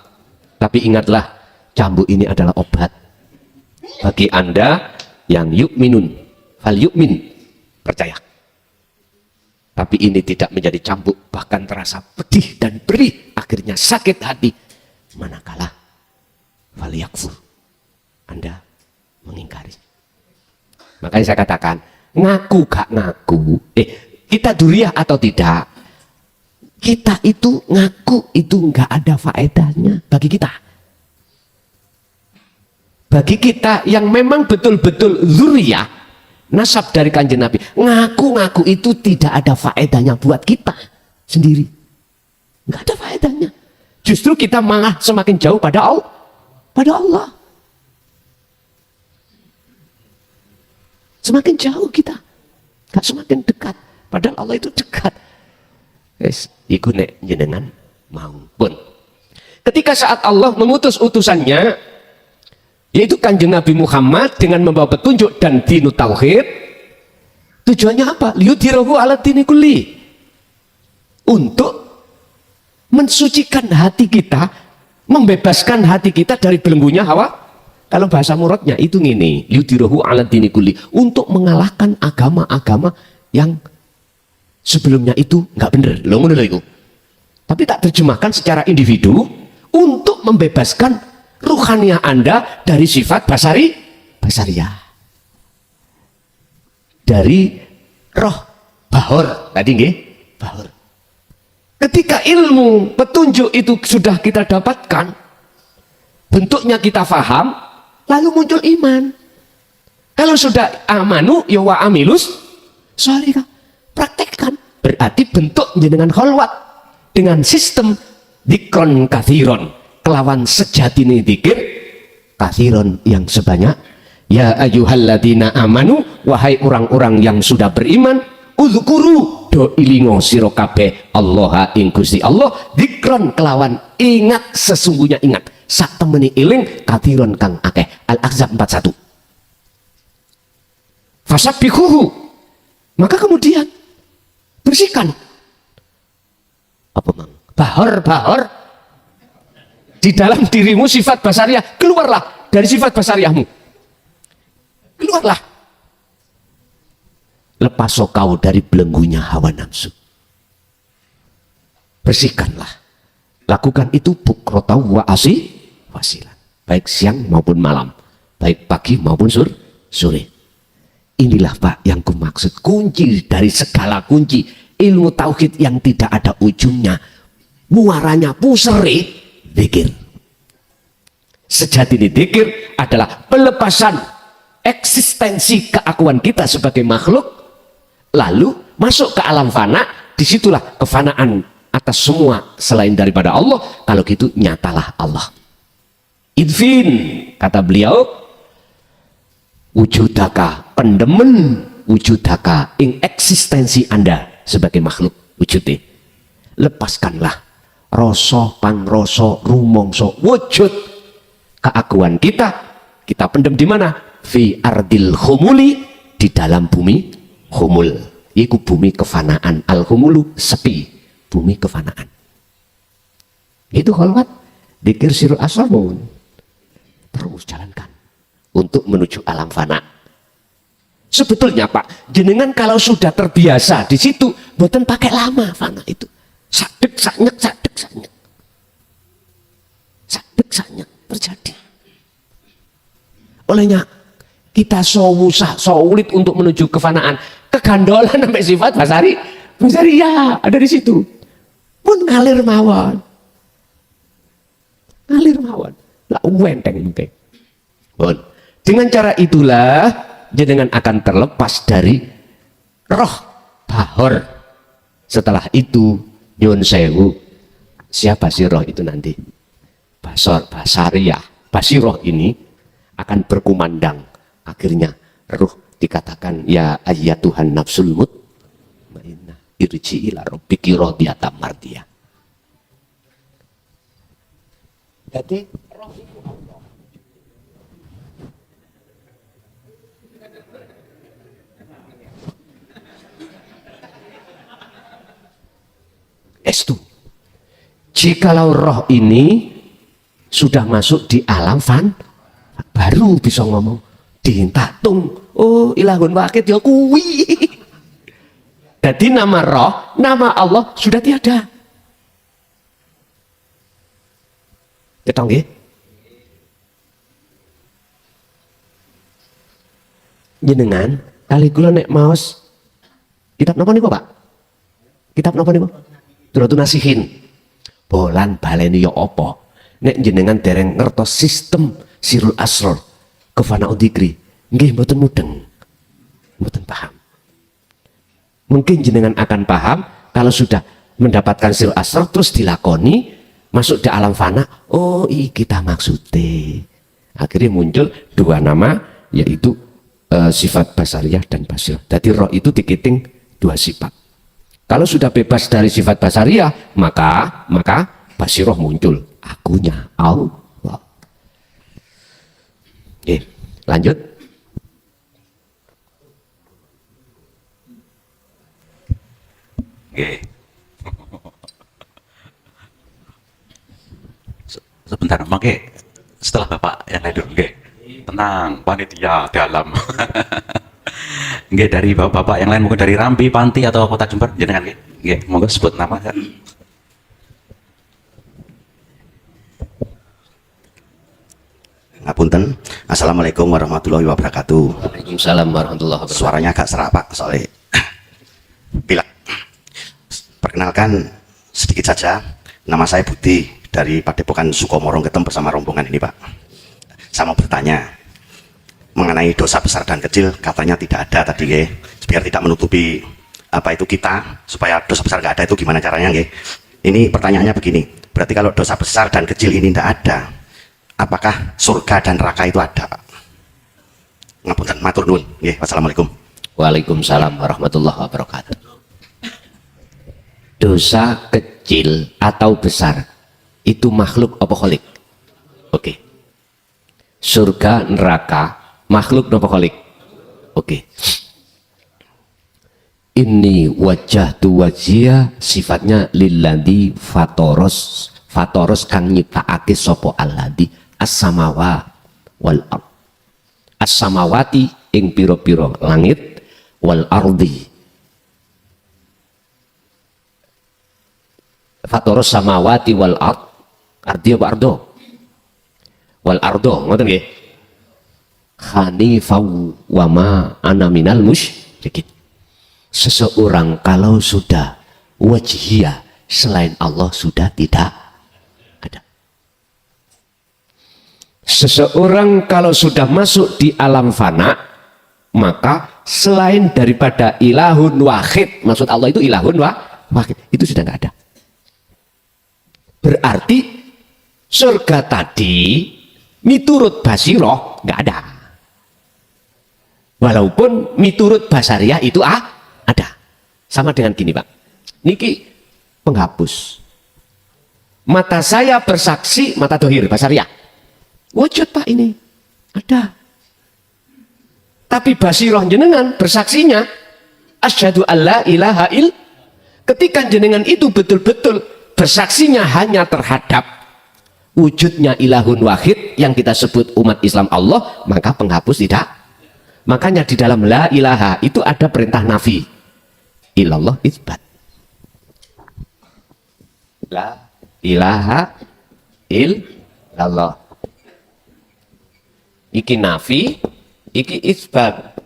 Tapi ingatlah, cambuk ini adalah obat bagi Anda yang yukminun, fal yukmin, percaya. Tapi ini tidak menjadi cambuk, bahkan terasa pedih dan perih, akhirnya sakit hati. Manakala fal yakfur, Anda mengingkari. Makanya saya katakan, ngaku gak ngaku, kita duriah atau tidak, kita itu ngaku itu nggak ada faedahnya bagi kita. Bagi kita yang memang betul-betul zuriyah, nasab dari kanjeng Nabi, ngaku-ngaku itu tidak ada faedahnya buat kita sendiri. Nggak ada faedahnya. Justru kita malah semakin jauh pada Allah. Pada Allah. Semakin jauh kita. Nggak semakin dekat. Padahal Allah itu dekat. Iku nek jenengan maupun. Ketika saat Allah mengutus utusannya, yaitu kanjeng Nabi Muhammad dengan membawa petunjuk dan dinut tauhid, tujuannya apa? Liyudhirahu ala dini kulli, untuk mensucikan hati kita, membebaskan hati kita dari belenggunya hawa. Kalau bahasa muradnya itu gini, liyudhirahu ala dini kulli, untuk mengalahkan agama-agama yang sebelumnya itu nggak bener. Loh ngono lho iku. Tapi tak terjemahkan secara individu, untuk membebaskan ruhaniah Anda dari sifat basariah, dari roh bahor tadi nggih, bahor. Ketika ilmu petunjuk itu sudah kita dapatkan, bentuknya kita faham, lalu muncul iman. Kalau sudah amanu ya wa amilus sholihah, praktekkan. Berarti bentuk jenengan kholwat dengan sistem dikron kathiron, kelawan sejatine dzikir kathiron yang sebanyak. Ya ayyuhalladzina amanu, wahai orang-orang yang sudah beriman, uzkuru do ilingo sira kabeh Allah ing Gusti Allah, dzikron kelawan ingat, sesungguhnya ingat sak temeni eling kathiron kang akeh. Al-Ahzab 41. Fasabbihuhu, maka kemudian bersihkan apa mang bahor-bahor di dalam dirimu sifat basariah, keluarlah dari sifat basariahmu. Keluarlah. Lepas kau dari belenggunya hawa nafsu. Bersihkanlah. Lakukan itu bukrotau wa wasilan. Baik siang maupun malam. Baik pagi maupun sore. Inilah Pak yang kumaksud. Kunci dari segala kunci. Ilmu tauhid yang tidak ada ujungnya. Muaranya puseri. Dzikir. Sejati dzikir adalah pelepasan eksistensi keakuan kita sebagai makhluk, lalu masuk ke alam fana. Disitulah kefanaan atas semua selain daripada Allah. Kalau gitu nyatalah Allah. Idfin, kata beliau, wujudaka, pendemen wujudaka ing eksistensi Anda sebagai makhluk wujudnya. Lepaskanlah rasa pangrasa rumangsa wujud keakuan kita pendem di mana? Fi ardil khumuli, di dalam bumi khumul. Iku bumi kefanaan. Al khumulu sepi, bumi kefanaan. Itu kholwat dzikir sirul asrar terus jalankan untuk menuju alam fana. Sebetulnya Pak, jenengan kalau sudah terbiasa di situ, buatan pakai lama fana itu. Sadek sanyek, sadek sanyek. Sadek sanyek terjadi. Olehnya kita sulit untuk menuju kefanaan, kegandolan sampai sifat basari ya ada di situ. Pun ngalir mawon. Ngalir mawon. Lah wenteng mungkin. Bon. Dengan cara itulah jenengan akan terlepas dari roh bahor. Setelah itu nyun sewu, siapa sih roh itu nanti? Basariah. Basiroh ini akan berkumandang. Akhirnya ruh dikatakan ya ayyatuhan nafsul mutmainnah irji ila rabbiki radiyatan mardiyah. Jadi roh itu Allah. Estu. Jikalau roh ini sudah masuk di alam fan, baru bisa ngomong dintatung. Oh ilahun wakit ya kuwi. Jadi nama roh, nama Allah sudah tiada. Ketong nggih? Jenengan kali kula nek maos kitab napa niku, Pak? Kitab napa niku? Duratun Nasihin. Bolan baleni ya apa? Nek jenengan dereng ngertos sistem sirul asrar kefana'ud dzikri, nggih mboten mudeng. Mboten paham. Mungkin jenengan akan paham kalau sudah mendapatkan sirul asrar terus dilakoni masuk di alam fana. Oh iki kita maksudnya. Akhirnya muncul dua nama, yaitu sifat basariah dan basirah. Jadi roh itu dikiting dua sifat. Kalau sudah bebas dari sifat basariah, maka basirah muncul. Akunya Allah. Oke, lanjut. Oke. Sebentar, mangke setelah Bapak yang lain dulu, nggih. Tenang, panitia dalam. Nggih, dari Bapak yang lain mungkin dari Rambi, Panti atau Kota Jember jenengan nggih. Nggih, monggo sebut nama ya. Ngapunten. Assalamualaikum warahmatullahi wabarakatuh. Waalaikumsalam warahmatullahi wabarakatuh. Suaranya agak serak Pak, soalnya pilek. Perkenalkan sedikit saja, nama saya Budi dari Padepokan Sukomoro Ngetem bersama rombongan ini Pak. Saya mau bertanya mengenai dosa besar dan kecil, katanya tidak ada tadi ya, biar tidak menutupi apa itu kita, supaya dosa besar nggak ada itu gimana caranya ya. Ini pertanyaannya begini, berarti kalau dosa besar dan kecil ini tidak ada, apakah surga dan neraka itu ada? Ngapunten, matur nuwun. Nggih, wassalamualaikum. Waalaikumsalam warahmatullahi wabarakatuh. Dosa kecil atau besar itu makhluk apa kholik? Oke. Surga neraka makhluk apa kholik? Oke. Ini wajah tu wajia sifatnya lilladzi Fatoros kang nyiptakake sapa alladzi as-samawa wal ard. As-samawati ing pira-pira langit, wal ardi. Fatoros samawati wal ard. Ardi apa ardo? Wal ardo, ngoten nggih. Hanifau wa ma ana minal musyrikin. Seseorang kalau sudah wajhiyah selain Allah sudah tidak ada. Seseorang kalau sudah masuk di alam fana, maka selain daripada ilahun wahid, maksud Allah itu ilahun wahid, itu sudah nggak ada. Berarti surga tadi miturut basiroh nggak ada. Walaupun miturut basariah itu ada. Sama dengan gini Pak, niki penghapus. Mata saya bersaksi, mata dohir basariah. Wujud Pak ini ada. Tapi basiroh jenengan bersaksinya asyhadu alla ilaha il. Ketika jenengan itu betul-betul bersaksinya hanya terhadap wujudnya ilahun wahid yang kita sebut umat Islam Allah, maka penghapus tidak. Makanya di dalam la ilaha itu ada perintah nafi, ilallah isbat. La ilaha illallah. Iki nafi, iki isbat.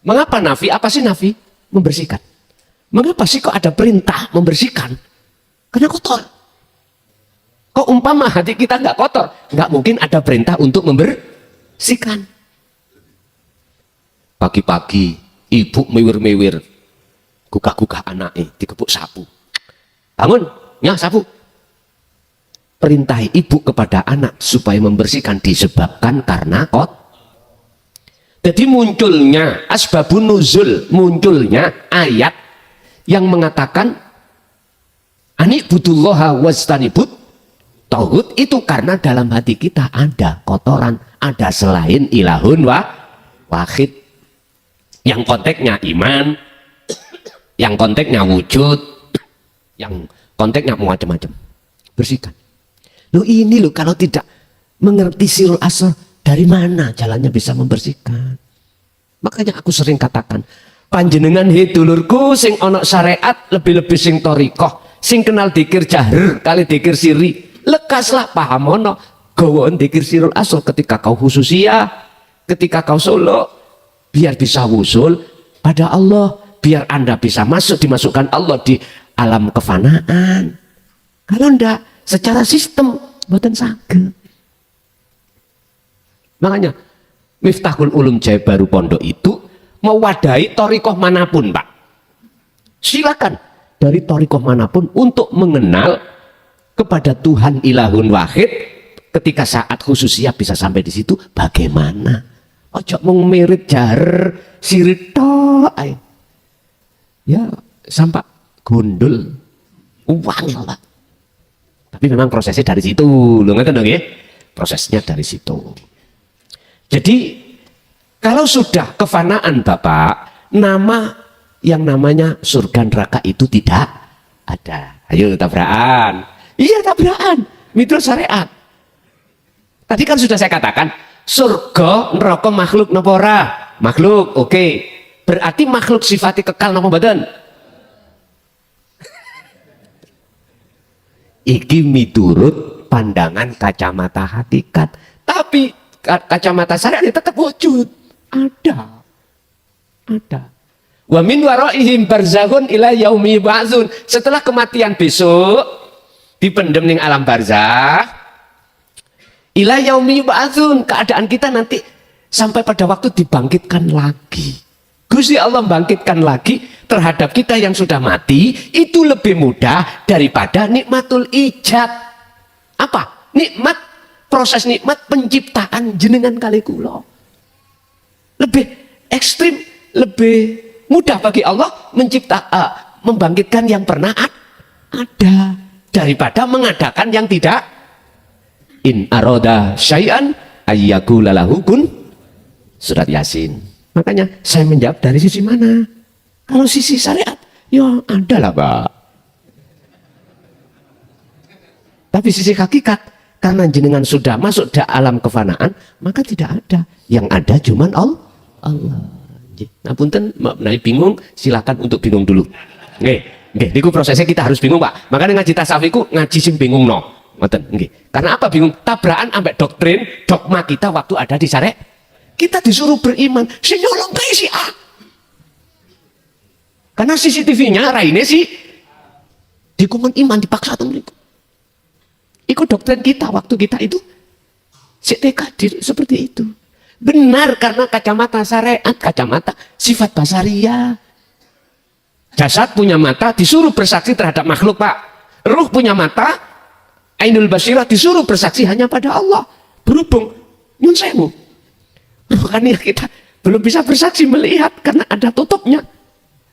Mengapa nafi? Apa sih nafi? Membersihkan. Mengapa sih kok ada perintah membersihkan? Karena kotor. Kok umpama hati kita nggak kotor, nggak mungkin ada perintah untuk membersihkan. Pagi-pagi ibu mewir-mewir, gugah-gugah anaknya dikepuk sapu. Bangun, ya sapu. Perintah ibu kepada anak supaya membersihkan disebabkan karena kotor. Jadi munculnya asbabun nuzul, munculnya ayat yang mengatakan anikbudullaha wastanibut tauhid, itu karena dalam hati kita ada kotoran, ada selain ilahun wahid, yang konteksnya iman, yang konteksnya wujud, yang konteksnya macam-macam. Bersihkan. Loh ini loh, kalau tidak mengerti sirul asr, dari mana jalannya bisa membersihkan? Makanya aku sering katakan, panjenengan dulurku sing onok syariat, lebih-lebih sing torikoh, sing kenal dikir jahrer kali dikir siri, lekaslah paham ono gawon dikir sirul asr ketika kau khususiyah, ketika kau solo, biar bisa wusul pada Allah, biar Anda bisa dimasukkan Allah di alam kefanaan. Kalau ndak secara sistem mboten saged. Makanya Miftahul Ulum Jaya Baru Pondok itu mewadahi torikoh manapun Pak. Silakan dari torikoh manapun untuk mengenal kepada Tuhan ilahun wahid. Ketika saat khususnya bisa sampai di situ, bagaimana? Ojo mau merit jar sirit tok ae. Ya sampai gundul wangel Pak. Tapi memang prosesnya dari situ, lu ngerti dong ya? Prosesnya dari situ. Jadi kalau sudah kefanaan Bapak, nama yang namanya surga neraka itu tidak ada. Ayo tabrakan. Iya tabrakan. Miturut syariat. Tadi kan sudah saya katakan, surga neraka makhluk napa ora? Makhluk, oke. Berarti makhluk sifatnya kekal napa mboten? Iki miturut pandangan kacamata hakikat. Tapi kacamata syariat tetap wujud. Ada. Wa min waraihim barzakhun ila yaumi yub'atsun. Setelah kematian besok dipendem ning alam barzakh ila yaumi yub'atsun, keadaan kita nanti sampai pada waktu dibangkitkan lagi. Gusti Allah bangkitkan lagi terhadap kita yang sudah mati, itu lebih mudah daripada nikmatul ijad. Apa? Nikmat, proses nikmat penciptaan jenengan kali kula. Lebih ekstrim, lebih mudah bagi Allah membangkitkan yang pernah ada daripada mengadakan yang tidak. In aroda syai'an ayyakula lahu kun, surat Yasin. Makanya saya menjawab dari sisi mana? Kalau sisi syariat, ya ada lah Pak. Tapi sisi hakikat, karena jenengan sudah masuk ke alam kefanaan, maka tidak ada. Yang ada cuman Allah. Nah punten, nah bingung, silakan untuk bingung dulu. Nggih, niku prosesnya kita harus bingung, Pak. Makanya ngaji tasawuf iku ngaji sing bingung no. Ngoten, nggih. Karena apa bingung? Tabrakan ambek doktrin, dogma kita waktu ada di syariat. Kita disuruh beriman, sing nyolong kayak si A. Karena CCTV-nya raine sih dikongkon iman dipaksa temen itu. Ikut doktrin kita waktu kita itu seperti itu. Benar karena kacamata syariat, kacamata sifat basaria. Jasad punya mata disuruh bersaksi terhadap makhluk, Pak. Ruh punya mata, ainul basirah disuruh bersaksi hanya pada Allah. Berhubung nyun sewu. Makanya kita belum bisa bersaksi melihat karena ada tutupnya.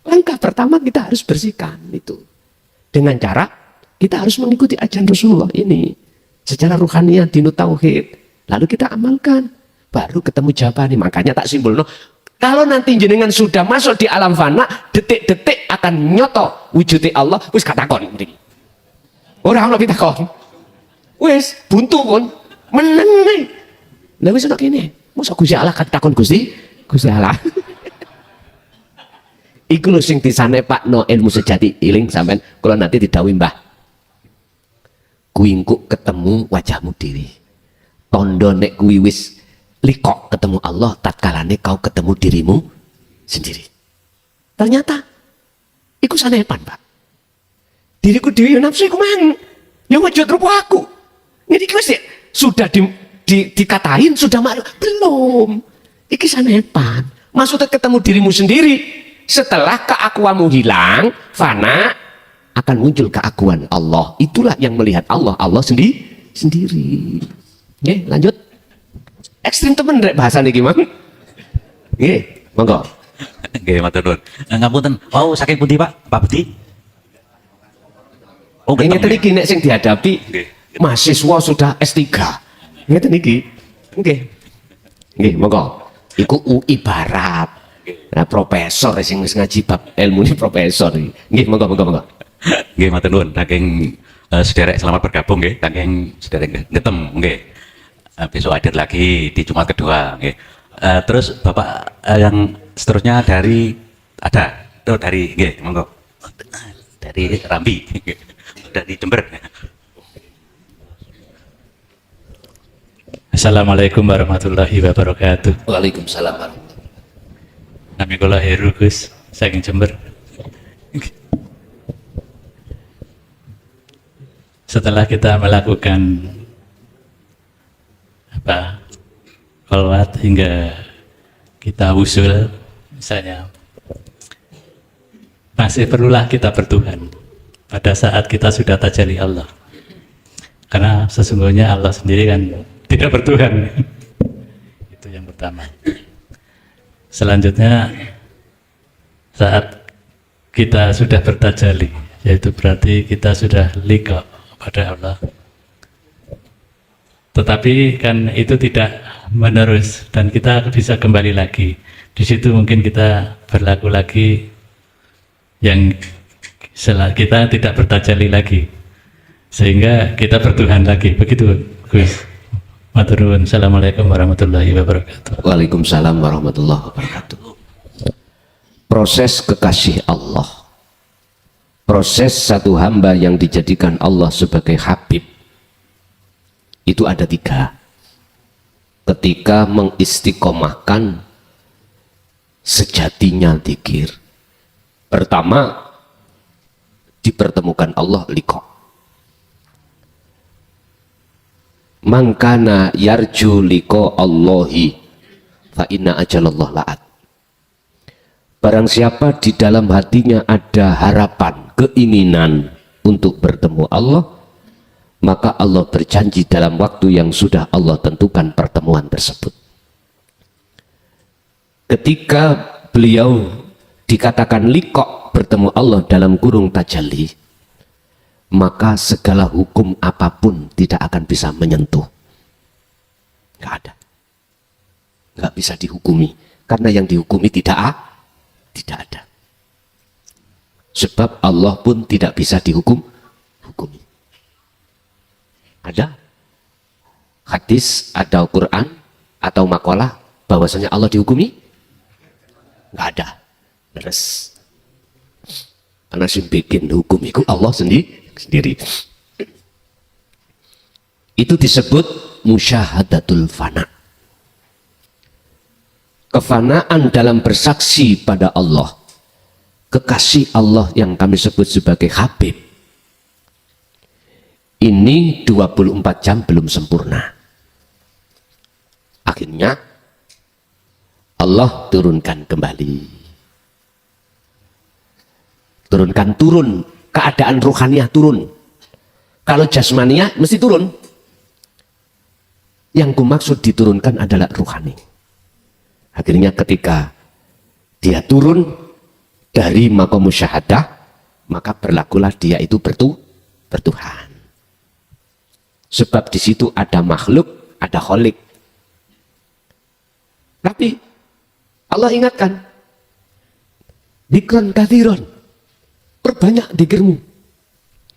Langkah pertama kita harus bersihkan itu. Dengan cara kita harus mengikuti ajaran Rasulullah ini secara ruhaniah dinu tauhid, lalu kita amalkan, baru ketemu jawabannya. Makanya tak simbol no, kalau nanti jenengan sudah masuk di alam fana, detik-detik akan nyoto wujudnya Allah, wis katakon orang lebih takon, wis buntu pun meneng, nah wis nak ini, masa Gusti Allah katakon Gusti Allah. Iku lho sing disane Pak no ilmu sejati iling sampean kalau nanti didhawuhi Mbah. Kuwi engko ketemu wajahmu diri. Tondo nek kuwi wis likok ketemu Allah tatkalane kau ketemu dirimu sendiri. Ternyata iku sanepan, Pak. Diriku dhewe nafsu iku mang. Ya wujud rupa aku. Ngene iki wis sudah dikatain sudah malu belum. Iki sanepan. Maksudnya ketemu dirimu sendiri. Setelah keakuanmu hilang, fana, akan muncul keakuan Allah. Itulah yang melihat Allah sendiri. Oke, lanjut. Ekstrim temen rek bahasa niki, Mang. Nggih, monggo. Nggih, matur nuwun. Ngapunten, wau saking pundi, Pak? Pak Budi? Oh, Ngeten iki nek sing dihadapi mahasiswa sudah S3. Ngeten iki. Nggih, monggo. Iku UI Barat. Nah, profesor sing wis ngaji bab ilmu ini profesor iki. Nggih, monggo. Nggih, matur nuwun. Saking sederek selamat bergabung nggih, saking sederek ngetem nggih. Besok hadir lagi di Jumat kedua nggih. Terus Bapak yang seterusnya dari nggih, monggo. Dari Rambi. Dari Jember. Assalamualaikum warahmatullahi wabarakatuh. Waalaikumsalam warahmatullahi. Nami kula Heru Gus, saking Jember. Setelah kita melakukan kholwat hingga kita usul, misalnya, masih perlulah kita bertuhan pada saat kita sudah tajalli Allah. Karena sesungguhnya Allah sendiri kan tidak bertuhan. Itu yang pertama. Selanjutnya, saat kita sudah bertajali, yaitu berarti kita sudah liqa pada Allah. Tetapi kan itu tidak menerus dan kita bisa kembali lagi. Di situ mungkin kita berlaku lagi yang kita tidak bertajali lagi, sehingga kita bertuhan lagi. Begitu, Gus. Matur nuwun. Assalamualaikum warahmatullahi wabarakatuh. Waalaikumsalam warahmatullahi wabarakatuh. Proses kekasih Allah, proses satu hamba yang dijadikan Allah sebagai Habib, itu ada 3. Ketika mengistiqomahkan sejatinya dzikir, pertama dipertemukan Allah liqa. Mangkana yarju liqa Allahi fa inna ajalallah la'at. Barang siapa di dalam hatinya ada harapan, keinginan untuk bertemu Allah, maka Allah berjanji dalam waktu yang sudah Allah tentukan pertemuan tersebut. Ketika beliau dikatakan liqa, bertemu Allah dalam kurung tajalli, maka segala hukum apapun tidak akan bisa menyentuh. Nggak ada. Nggak bisa dihukumi. Karena yang dihukumi tidak ada. Sebab Allah pun tidak bisa dihukumi. Ada hadis, ada Quran atau makalah bahwasanya Allah dihukumi? Nggak ada. Terus karena sing bikin hukum itu Allah sendiri. Itu disebut musyahadatul fana. Kefanaan dalam bersaksi pada Allah. Kekasih Allah yang kami sebut sebagai Habib. Ini 24 jam belum sempurna. Akhirnya Allah turunkan kembali. Turun keadaan ruhaniah turun. Kalau jasmaniah mesti turun. Yang kumaksud diturunkan adalah ruhani. Akhirnya ketika dia turun dari maqam musyahadah, maka berlakulah dia itu bertuhan. Sebab di situ ada makhluk, ada kholik. Tapi Allah ingatkan, dikron kathiron, perbanyak dikirmu.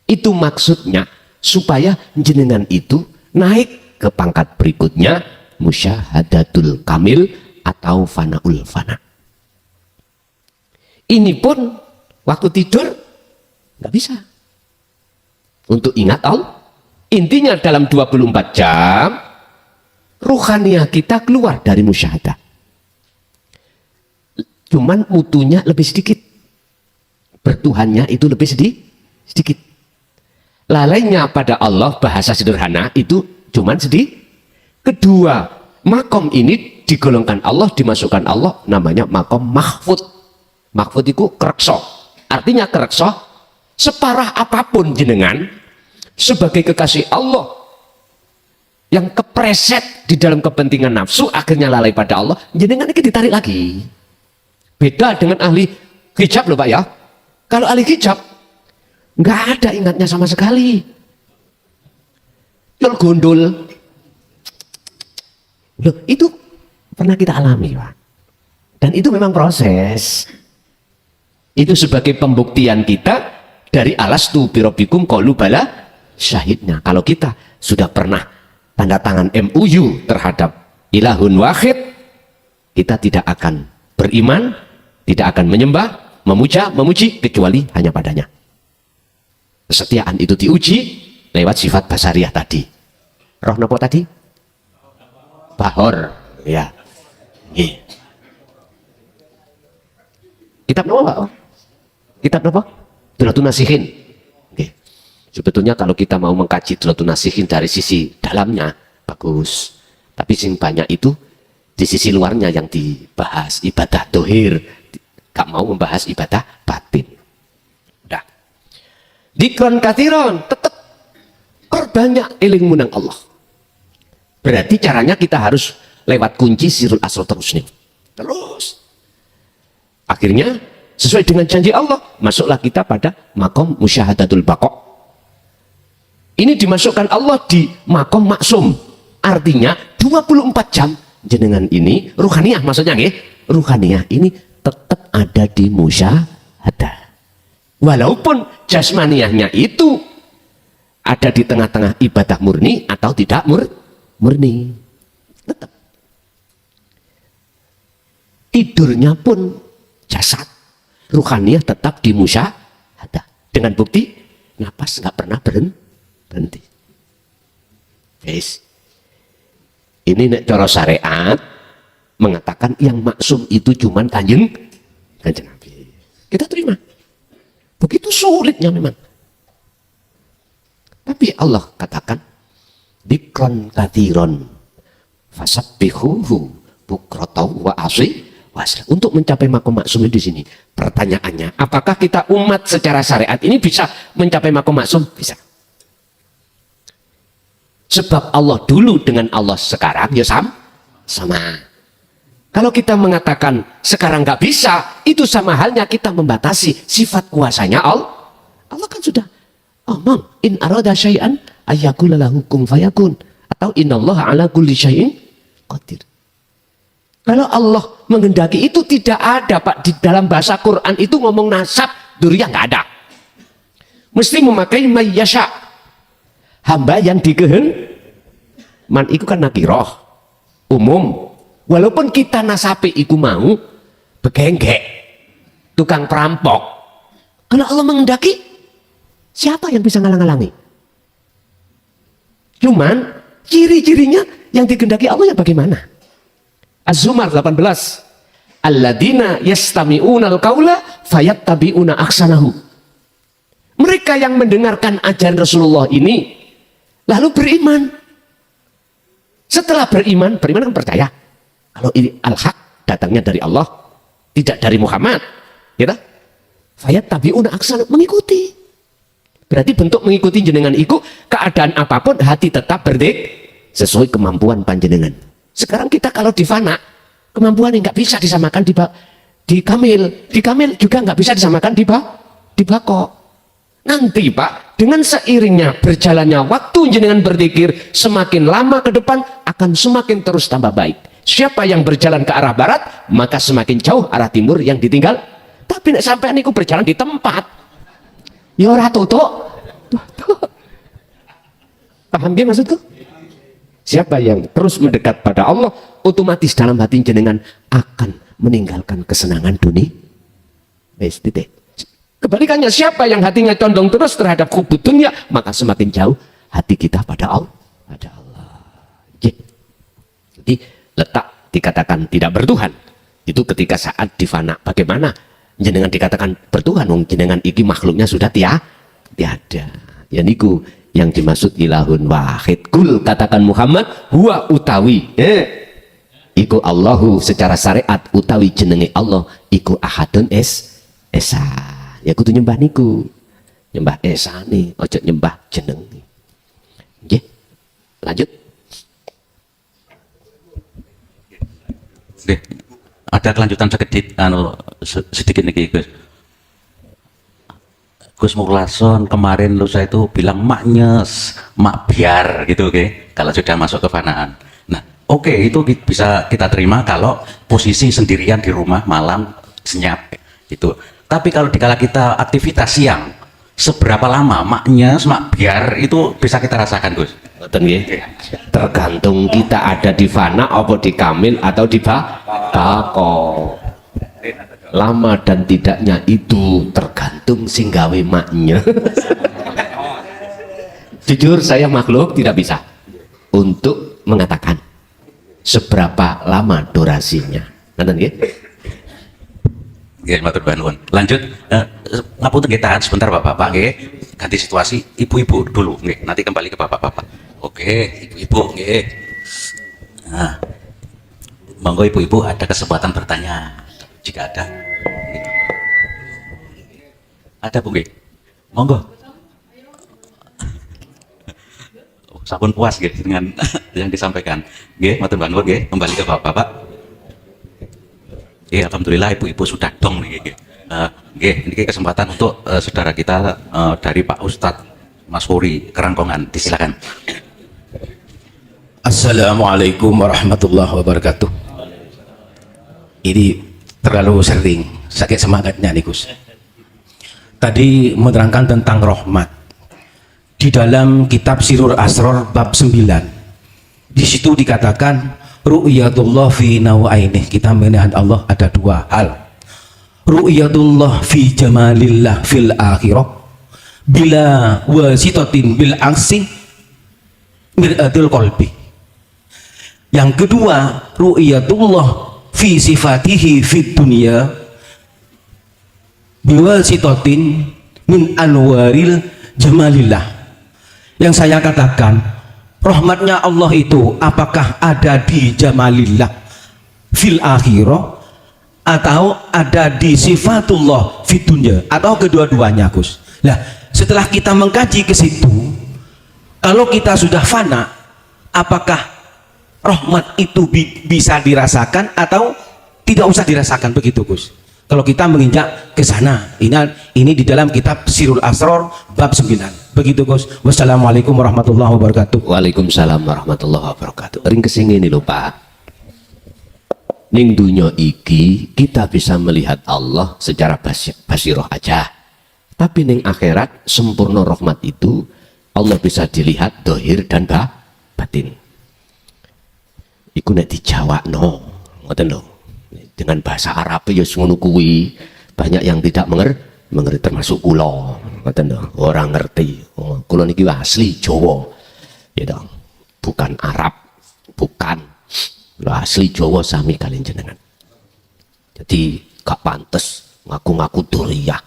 Itu maksudnya supaya jenengan itu naik ke pangkat berikutnya, musyahadatul kamil atau fanaul fana. Ini pun waktu tidur nggak bisa. Untuk ingat Allah, intinya dalam 24 jam ruhaniah kita keluar dari musyahadah. Cuman mutunya lebih sedikit. Bertuhannya itu lebih sedikit. Lalainya pada Allah, bahasa sederhana itu cuman sedikit. Kedua, makom ini digolongkan Allah, dimasukkan Allah, namanya makom mahfud. Mahfud itu kerekso. Artinya kerekso, separah apapun jenengan sebagai kekasih Allah yang kepreset di dalam kepentingan nafsu, akhirnya lalai pada Allah, jenengan ini ditarik lagi. Beda dengan ahli hijab loh Pak ya. Kalau ahli hijab nggak ada ingatnya sama sekali. Yol gondol. Loh, itu pernah kita alami Pak. Dan itu memang proses. Itu sebagai pembuktian kita dari alastu birabbikum qalu bala syahidnya. Kalau kita sudah pernah tanda tangan MUU terhadap ilahun wahid, kita tidak akan beriman, tidak akan menyembah, memuja, memuji kecuali hanya padanya. Kesetiaan itu diuji lewat sifat basariah tadi. Roh nopo tadi? Bahor, ya. Kitab nopo Pak? Kitab nopo? Dulatun Nasihin. Sebetulnya kalau kita mau mengkaji Dulatun Nasihin dari sisi dalamnya bagus, tapi sing banyak itu di sisi luarnya yang dibahas, ibadah dohir, gak mau membahas ibadah batin. Udah. Dikron kathiron, tetap perbanyak eling munang Allah. Berarti caranya kita harus lewat kunci sirul asro terus nih. Terus. Akhirnya sesuai dengan janji Allah, masuklah kita pada makom musyahadatul baqa'. Ini dimasukkan Allah di makom maksum. Artinya 24 jam jenengan ini ruhaniah, maksudnya nggih, ruhaniah ini tetap ada di musyahadah. Walaupun jasmaniahnya itu ada di tengah-tengah ibadah murni atau tidak murni. Tetap. Tidurnya pun jasad, ruhaniah tetap di musyahadah. Dengan bukti napas nggak pernah berhenti. Guys, ini nek cara syariat mengatakan yang maksum itu cuman kanjeng Nabi. Kita terima. Begitu sulitnya memang. Tapi Allah katakan dikron kathiron fasabbihuhu bukratan wa asy wasla. Untuk mencapai makom maksum di sini. Pertanyaannya, apakah kita umat secara syariat ini bisa mencapai makom maksum? Bisa. Sebab Allah dulu dengan Allah sekarang ya sama. Kalau kita mengatakan sekarang nggak bisa, itu sama halnya kita membatasi sifat kuasanya Allah. Allah kan sudah omong, in arada syai'an ayyakula lahu kun fayakun, atau innallaha ala kulli syai'in qadir. Kalau Allah menghendaki itu tidak ada Pak, di dalam bahasa Quran itu ngomong nasab, duriyah nggak ada. Mesti memakai mayyasha. hamba yang man iku kan nakiroh umum, walaupun kita nasapi iku mau begenggek tukang perampok, kalau Allah mengendaki siapa yang bisa ngalang-ngalangi? Cuman ciri-cirinya yang digendaki Allah ya bagaimana? Az-Zumar 18, alladzina yastami'una al-qaula fayattabi'una aksanahu. Mereka yang mendengarkan ajaran Rasulullah ini lalu beriman. Setelah beriman kan percaya kalau ini al-haq datangnya dari Allah, tidak dari Muhammad, ya. Fayattabi'una aksanahu, mengikuti. Berarti bentuk mengikuti jenengan itu keadaan apapun hati tetap sesuai kemampuan panjenengan. Sekarang kita kalau di fana kemampuan yang nggak bisa disamakan di kamil juga nggak bisa disamakan di bako. Nanti Pak, dengan seiringnya berjalannya waktu jenengan berzikir semakin lama ke depan akan semakin terus tambah baik. Siapa yang berjalan ke arah barat maka semakin jauh arah timur yang ditinggal. Tapi nek sampai niku berjalan di tempat ya ora tutuk. Paham gak maksudku? Siapa yang terus mendekat pada Allah, otomatis dalam hati jenengan akan meninggalkan kesenangan dunia. Wes titik. Kebalikannya, siapa yang hatinya condong terus terhadap hubud dunia, maka semakin jauh hati kita pada Allah. Jadi letak dikatakan tidak bertuhan itu ketika saat di fana. Bagaimana jenengan dikatakan bertuhan, wong jenengan iki makhluknya sudah tiada. Ya niku yang dimaksud ilahun wahid. Kul, katakan Muhammad, huwa utawi iku Allahu secara syariat utawi jenenge Allah iku ahadun esa. Ya kudu nyembah niku, nyembah esane, ojo nyembah jenenge. Nggih. Lanjut. Nggih. Ada kelanjutan sedikit niki Gus. Gus Mulason kemarin lusa itu bilang maknyes, mak biar gitu, oke? Kalau sudah masuk ke fanaan. Nah, oke, itu bisa kita terima kalau posisi sendirian di rumah malam senyap itu. Tapi kalau dikala kita aktivitas siang, seberapa lama maknyes, mak biar itu bisa kita rasakan, Gus? Betul nggih. Tergantung kita ada di fana apa di kamil atau di bako. Lama dan tidaknya itu tergantung singgawe maknya. Jujur saya makhluk tidak bisa untuk mengatakan seberapa lama durasinya. Nanti nggih. Nggih, matur nuwun. Lanjut, ngapunten nggih, tahan sebentar Bapak-bapak nggih. Ganti situasi, ibu-ibu dulu nggih, nanti kembali ke Bapak-bapak. Oke, ibu-ibu nggih. Nah, monggo ibu-ibu ada kesempatan bertanya jika ada. Ada Bu nggih? Monggo. Sampun puas nggih dengan yang disampaikan. Nggih, matur nuwun nggih, kembali ke Bapak-bapak. Ya, alhamdulillah ibu-ibu sudah dong nih. Nggih, ini kesempatan untuk saudara kita dari Pak Ustadz Mas Huri Kerangkongan, disilakan. Assalamualaikum warahmatullahi wabarakatuh. Ini terlalu sering sakit semangatnya nih Gus. Tadi menerangkan tentang rahmat di dalam kitab Sirul Asror bab 9. Di situ dikatakan ru'yatullah fi nawainih, kita melihat Allah ada dua hal. Ru'yatullah fi jamalillah fil akhirah bila wasitatin bil aksi mir'atul qalbi. Yang kedua, ru'yatullah fi sifatihi fid dunya biwasitatin min anwaril jamalillah. Yang saya katakan, rahmatnya Allah itu apakah ada di jamalillah fil akhirah atau ada di sifatullah fid dunya, atau kedua-duanya Gus. Nah, setelah kita mengkaji ke situ, kalau kita sudah fana, apakah rahmat itu bisa dirasakan atau tidak usah dirasakan, begitu Gus? Kalau kita menginjak ke sana, ini di dalam kitab Sirul Asror bab 9. Begitu Gus. Wassalamualaikum warahmatullahi wabarakatuh. Waalaikumsalam warahmatullahi wabarakatuh. Ring kesini nih lho Pak. Ning dunya iki kita bisa melihat Allah secara basiroh aja. Tapi ning akhirat sempurna rahmat itu Allah bisa dilihat dohir dan batin. Iku nek dijawabno ngoten lho, dengan bahasa Arab ya ngono kuwi banyak yang tidak mengerti termasuk kula ngoten lho, orang ngerti. Kula niki asli Jawa ya dong, bukan Arab, bukan lho, asli Jawa sami kalian jenengan. Jadi gak pantes ngaku-ngaku Duriah.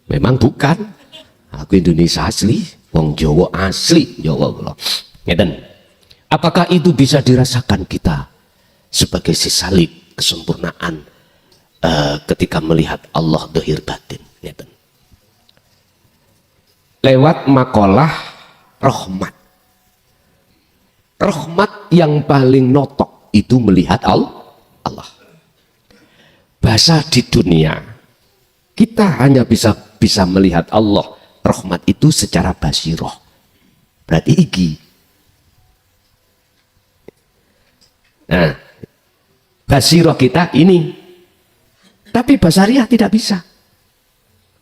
Memang bukan, aku Indonesia asli, wong Jawa asli Jawa kula. Ngeten. Apakah itu bisa dirasakan kita sebagai sisalik kesempurnaan ketika melihat Allah dohir batin? Ngeten. Lewat makalah rahmat. Rahmat yang paling notok itu melihat Allah. Bahasa di dunia kita hanya bisa melihat Allah rahmat itu secara basiroh. Berarti iki. Nah, basiroh kita ini. Tapi basariah tidak bisa.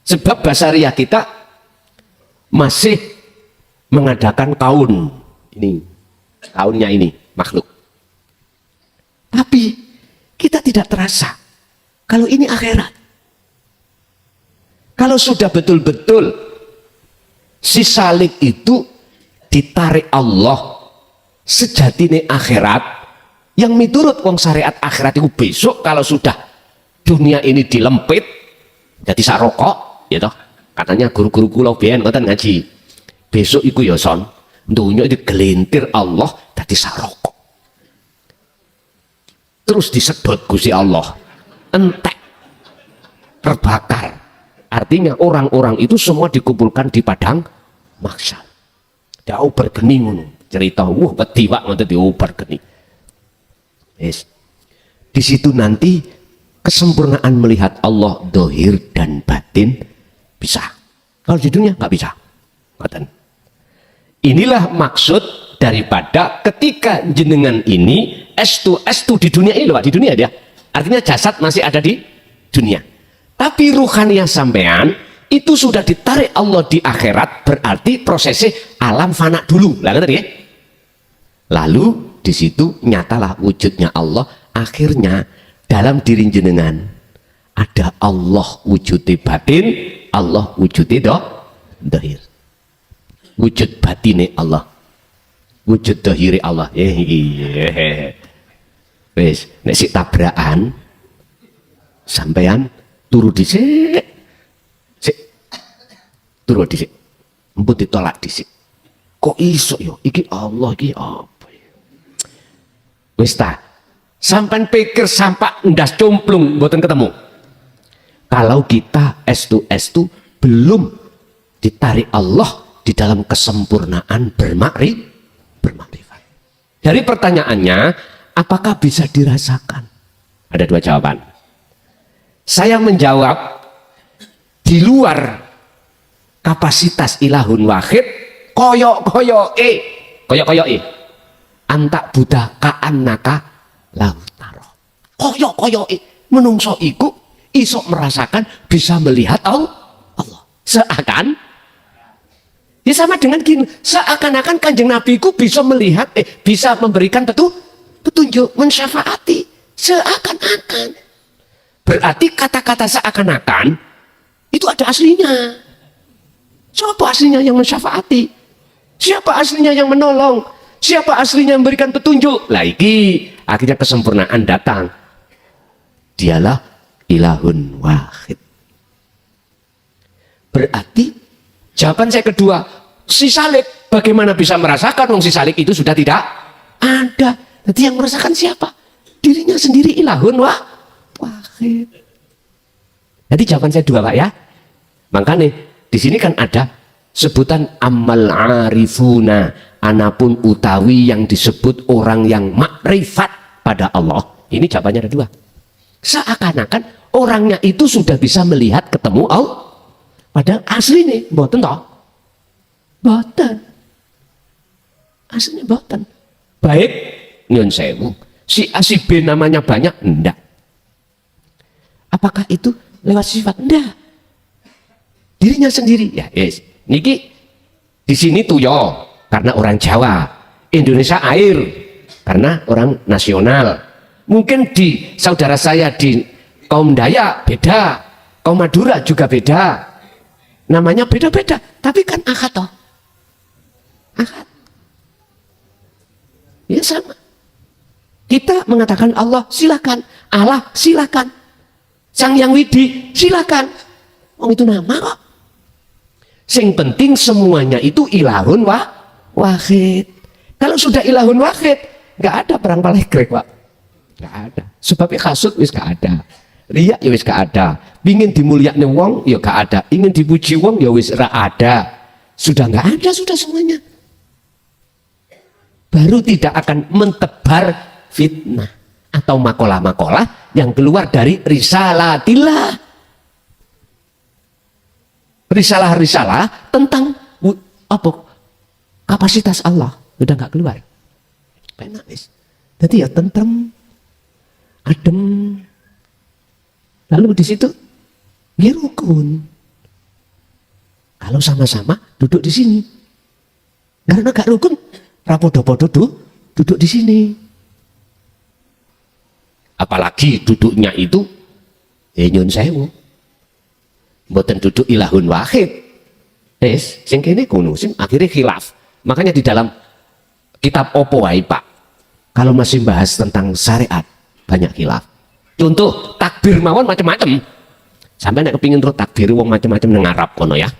Sebab basariah kita masih mengadakan kaun. Ini, kaunnya ini, makhluk. Tapi kita tidak terasa. Kalau ini akhirat. Kalau sudah betul-betul si salik itu ditarik Allah sejatine akhirat, yang miturut wong syariat akhirat itu besok kalau sudah dunia ini dilempit jadi sak rokok ya toh, katanya guru-guru kula biyen ngoten ngaji, besok iku ya son dunia itu gelintir Allah jadi sak rokok terus disedot Gusti Allah entek terbakar. Artinya orang-orang itu semua dikumpulkan di padang mahsyar. Jauh bergeni ngono. Cerita wedi wak ngoten diobar geni. Yes. Di situ nanti kesempurnaan melihat Allah dohir dan batin bisa. Kalau di dunia nggak bisa. Ngoten. Inilah maksud daripada ketika jenengan ini estu di dunia ini loh, di dunia dia. Artinya jasad masih ada di dunia. Tapi ruhaniyah sampean itu sudah ditarik Allah di akhirat, berarti prosesnya alam fana dulu. Lalu di situ nyatalah wujudnya Allah. Akhirnya dalam diri jenengan ada Allah wujudnya batin, Allah wujudnya dohir. Wujud batine Allah, wujud dohiri Allah. Wes, nek sik tabrakan sampean turu dhisik. Turu dhisik. Empun ditolak dhisik. Kok iso yo? Iki Allah iki apa ya? Wis ta. Sampean pikir sampak ndas cumplung mboten ketemu. Kalau kita estu belum ditarik Allah di dalam kesempurnaan bermakrifat. Dari pertanyaannya, apakah bisa dirasakan? Ada dua jawaban. Saya menjawab di luar kapasitas ilahun wahid koyok-koyoke antak buddha ka'annaka lautaro koyok-koyoke menungso iku isok merasakan bisa melihat Allah seakan ya sama dengan gini, seakan-akan kanjeng Nabi ku bisa melihat bisa memberikan petunjuk mensyafaati seakan-akan. Berarti kata-kata seakan-akan itu ada aslinya. Siapa aslinya yang mensyafaati? Siapa aslinya yang menolong? Siapa aslinya yang memberikan petunjuk? Lagi akhirnya kesempurnaan datang. Dialah ilahun wahid. Berarti jawaban saya kedua, si salik bagaimana bisa merasakan wong si salik itu sudah tidak ada. Jadi yang merasakan siapa? Dirinya sendiri ilahun wahid. Jadi jawaban saya dua Pak ya. Makanya di sini kan ada sebutan amal arifuna, anapun utawi yang disebut orang yang makrifat pada Allah. Ini jawabannya ada dua. Seakan-akan orangnya itu sudah bisa melihat ketemu Allah. Padahal asli nih, boten toh? Boten. Aslinya boten. Baik, nyun sewu. Si A si B namanya banyak? Enggak. Apakah itu lewat sifat? Enggak. dirinya sendiri. Ya, yes. Niki di sini Tuyo karena orang Jawa, Indonesia air karena orang nasional. Mungkin di saudara saya di kaum Dayak beda, kaum Madura juga beda. Namanya beda-beda, tapi kan ahad toh. Ahad. Ya sama. Kita mengatakan Allah silakan, Allah silakan, Sang Yang Widi silakan. Oh itu nama kok. Sing penting semuanya itu ilahun wahid. Kalau sudah ilahun wahid, nggak ada perang palegrek pak, nggak ada. Sebabnya kasut wis nggak ada, riak ya wis nggak ada, ingin dimuliakne wong ya nggak ada, ingin dipuji wong ya wis ra ada. Sudah nggak ada, sudah semuanya. Baru tidak akan mentebar fitnah atau makolah-makolah yang keluar dari risalatillah, risalah-risalah tentang apa kapasitas Allah udah nggak keluar. Penak wis. Jadi ya tentrem, adem. Lalu di situ dia rukun. Kalau sama-sama duduk di sini, karena gak rukun, rapodo-podo duduk di sini. Apalagi duduknya itu nyun sewu, mboten duduk ilahun wahid. Sing kene kuno sing akhirnya khilaf. Makanya di dalam kitab opo wae Pak, kalau masih bahas tentang syariat banyak khilaf. Contoh takbir mawon macam-macam. Sampai nek kepingin terus takbir wong macam-macam nang Arab kono ya.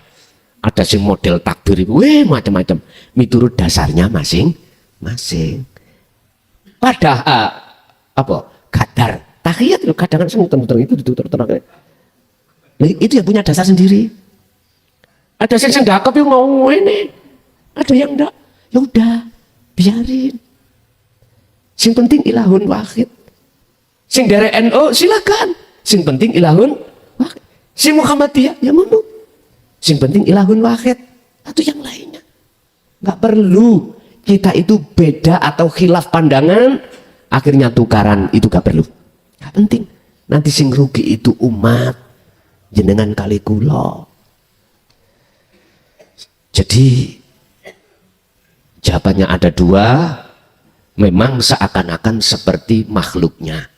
Ada sing model takbir itu macam-macam. Miturut dasarnya masing-masing. Padahal apa? Kadar tahiyat itu kadang sing muter-muter itu ditutur-tutur. Itu yang punya dasar sendiri. Ada sing dakep yang mau ini, ada yang enggak. Ya udah, biarin. Sing penting ilahun wahid. Sing dari NU silakan. Sing penting ilahun wahid. Sing Muhammadiyah ya ngono. Sing penting ilahun wahid. Atau yang lainnya. Enggak perlu kita itu beda atau khilaf pandangan, akhirnya tukaran, itu gak perlu, gak penting. Nanti sing rugi itu umat, jenengan kali kula. Jadi jawabannya ada dua. Memang seakan-akan seperti makhluknya,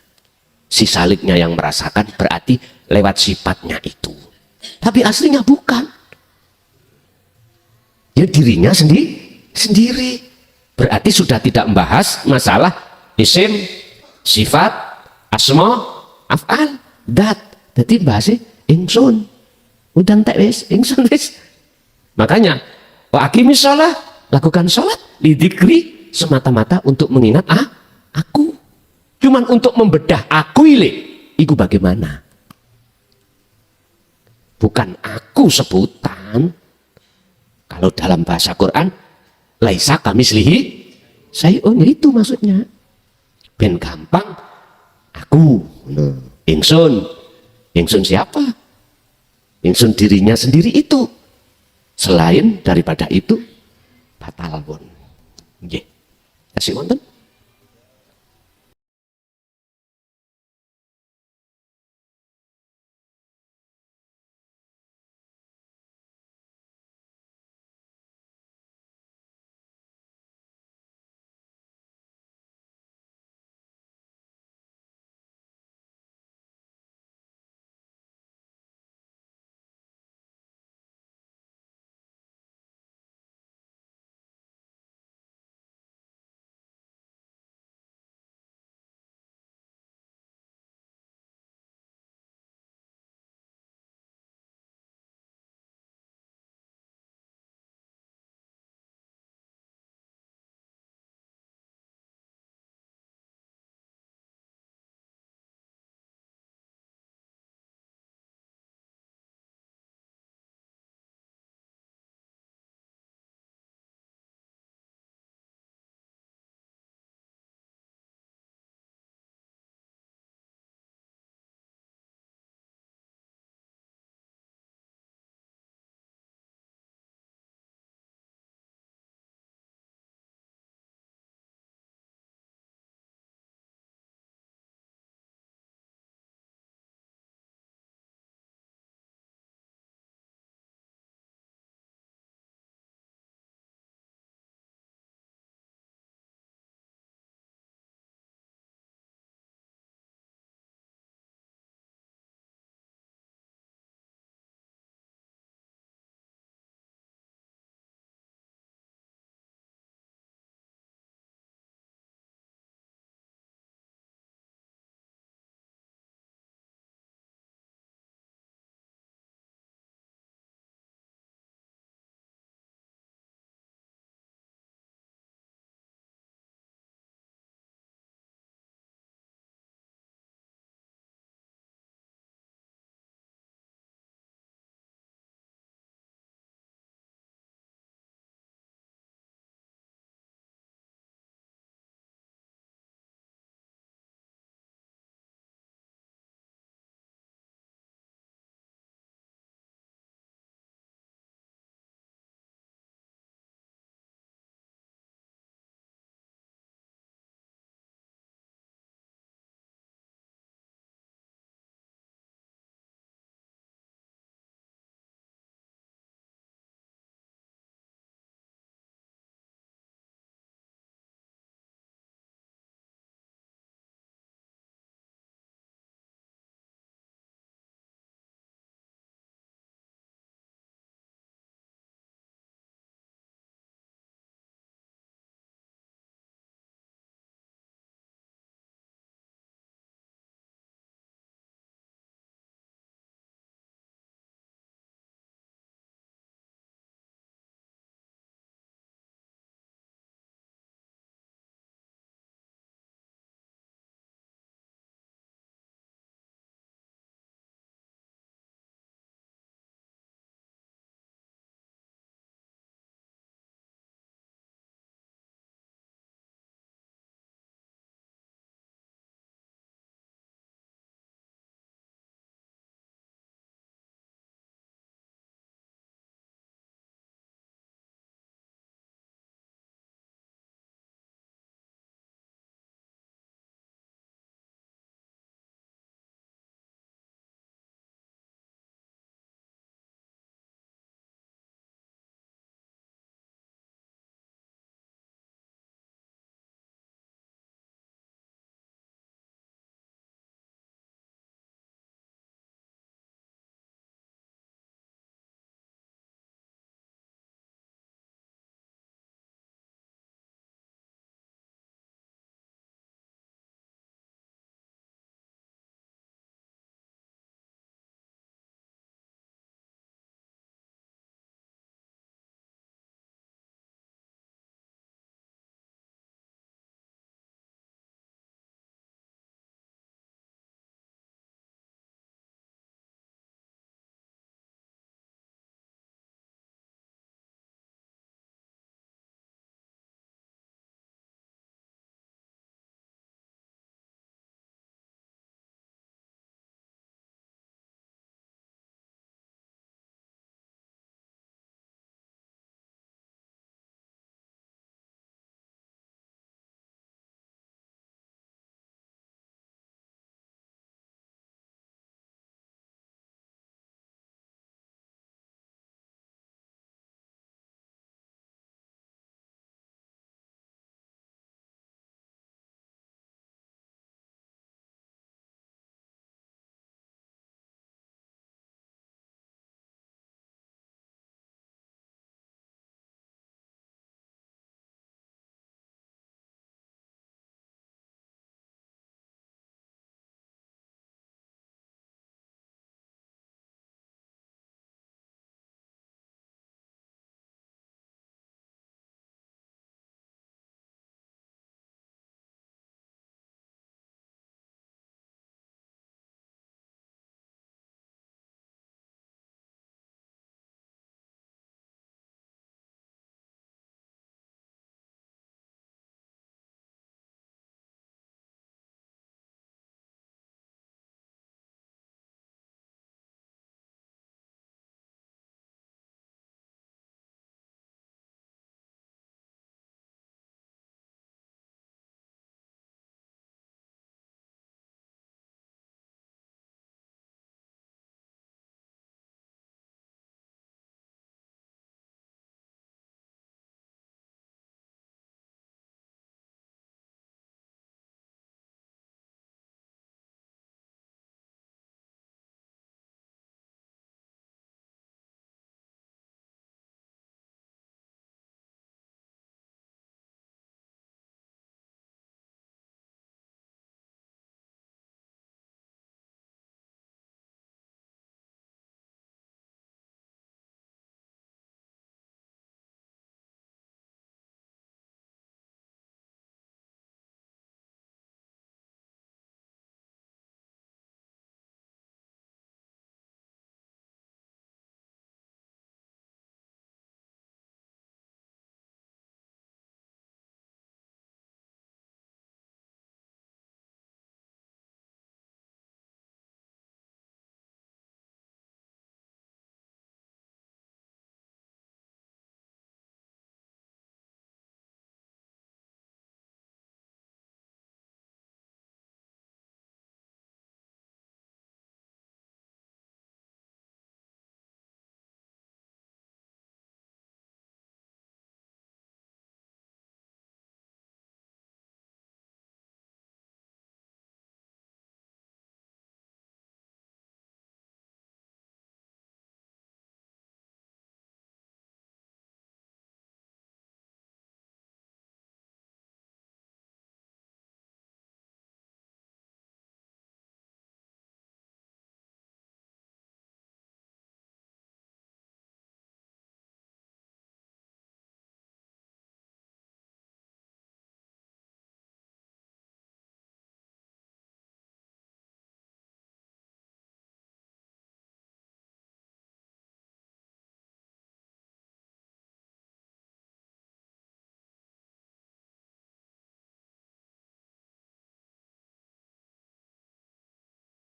si saliknya yang merasakan, berarti lewat sifatnya itu, tapi aslinya bukan. Dia dirinya sendiri. Berarti sudah tidak membahas masalah isim, sifat, asma, af'al, dat. Jadi bahasnya ingsun. Udah entek wis, ingsun wis. Makanya wa aqimis shalah, lakukan sholat lidzikri, semata-mata untuk mengingat aku. Cuman untuk membedah aku ile. Iku bagaimana? Bukan aku sebutan. Kalau dalam bahasa Quran laisa kamislihi syai'un, itu maksudnya. Ben gampang aku, ingsun siapa? Ingsun dirinya sendiri itu. Selain daripada itu batal pun. Nggih. Kasih wonten.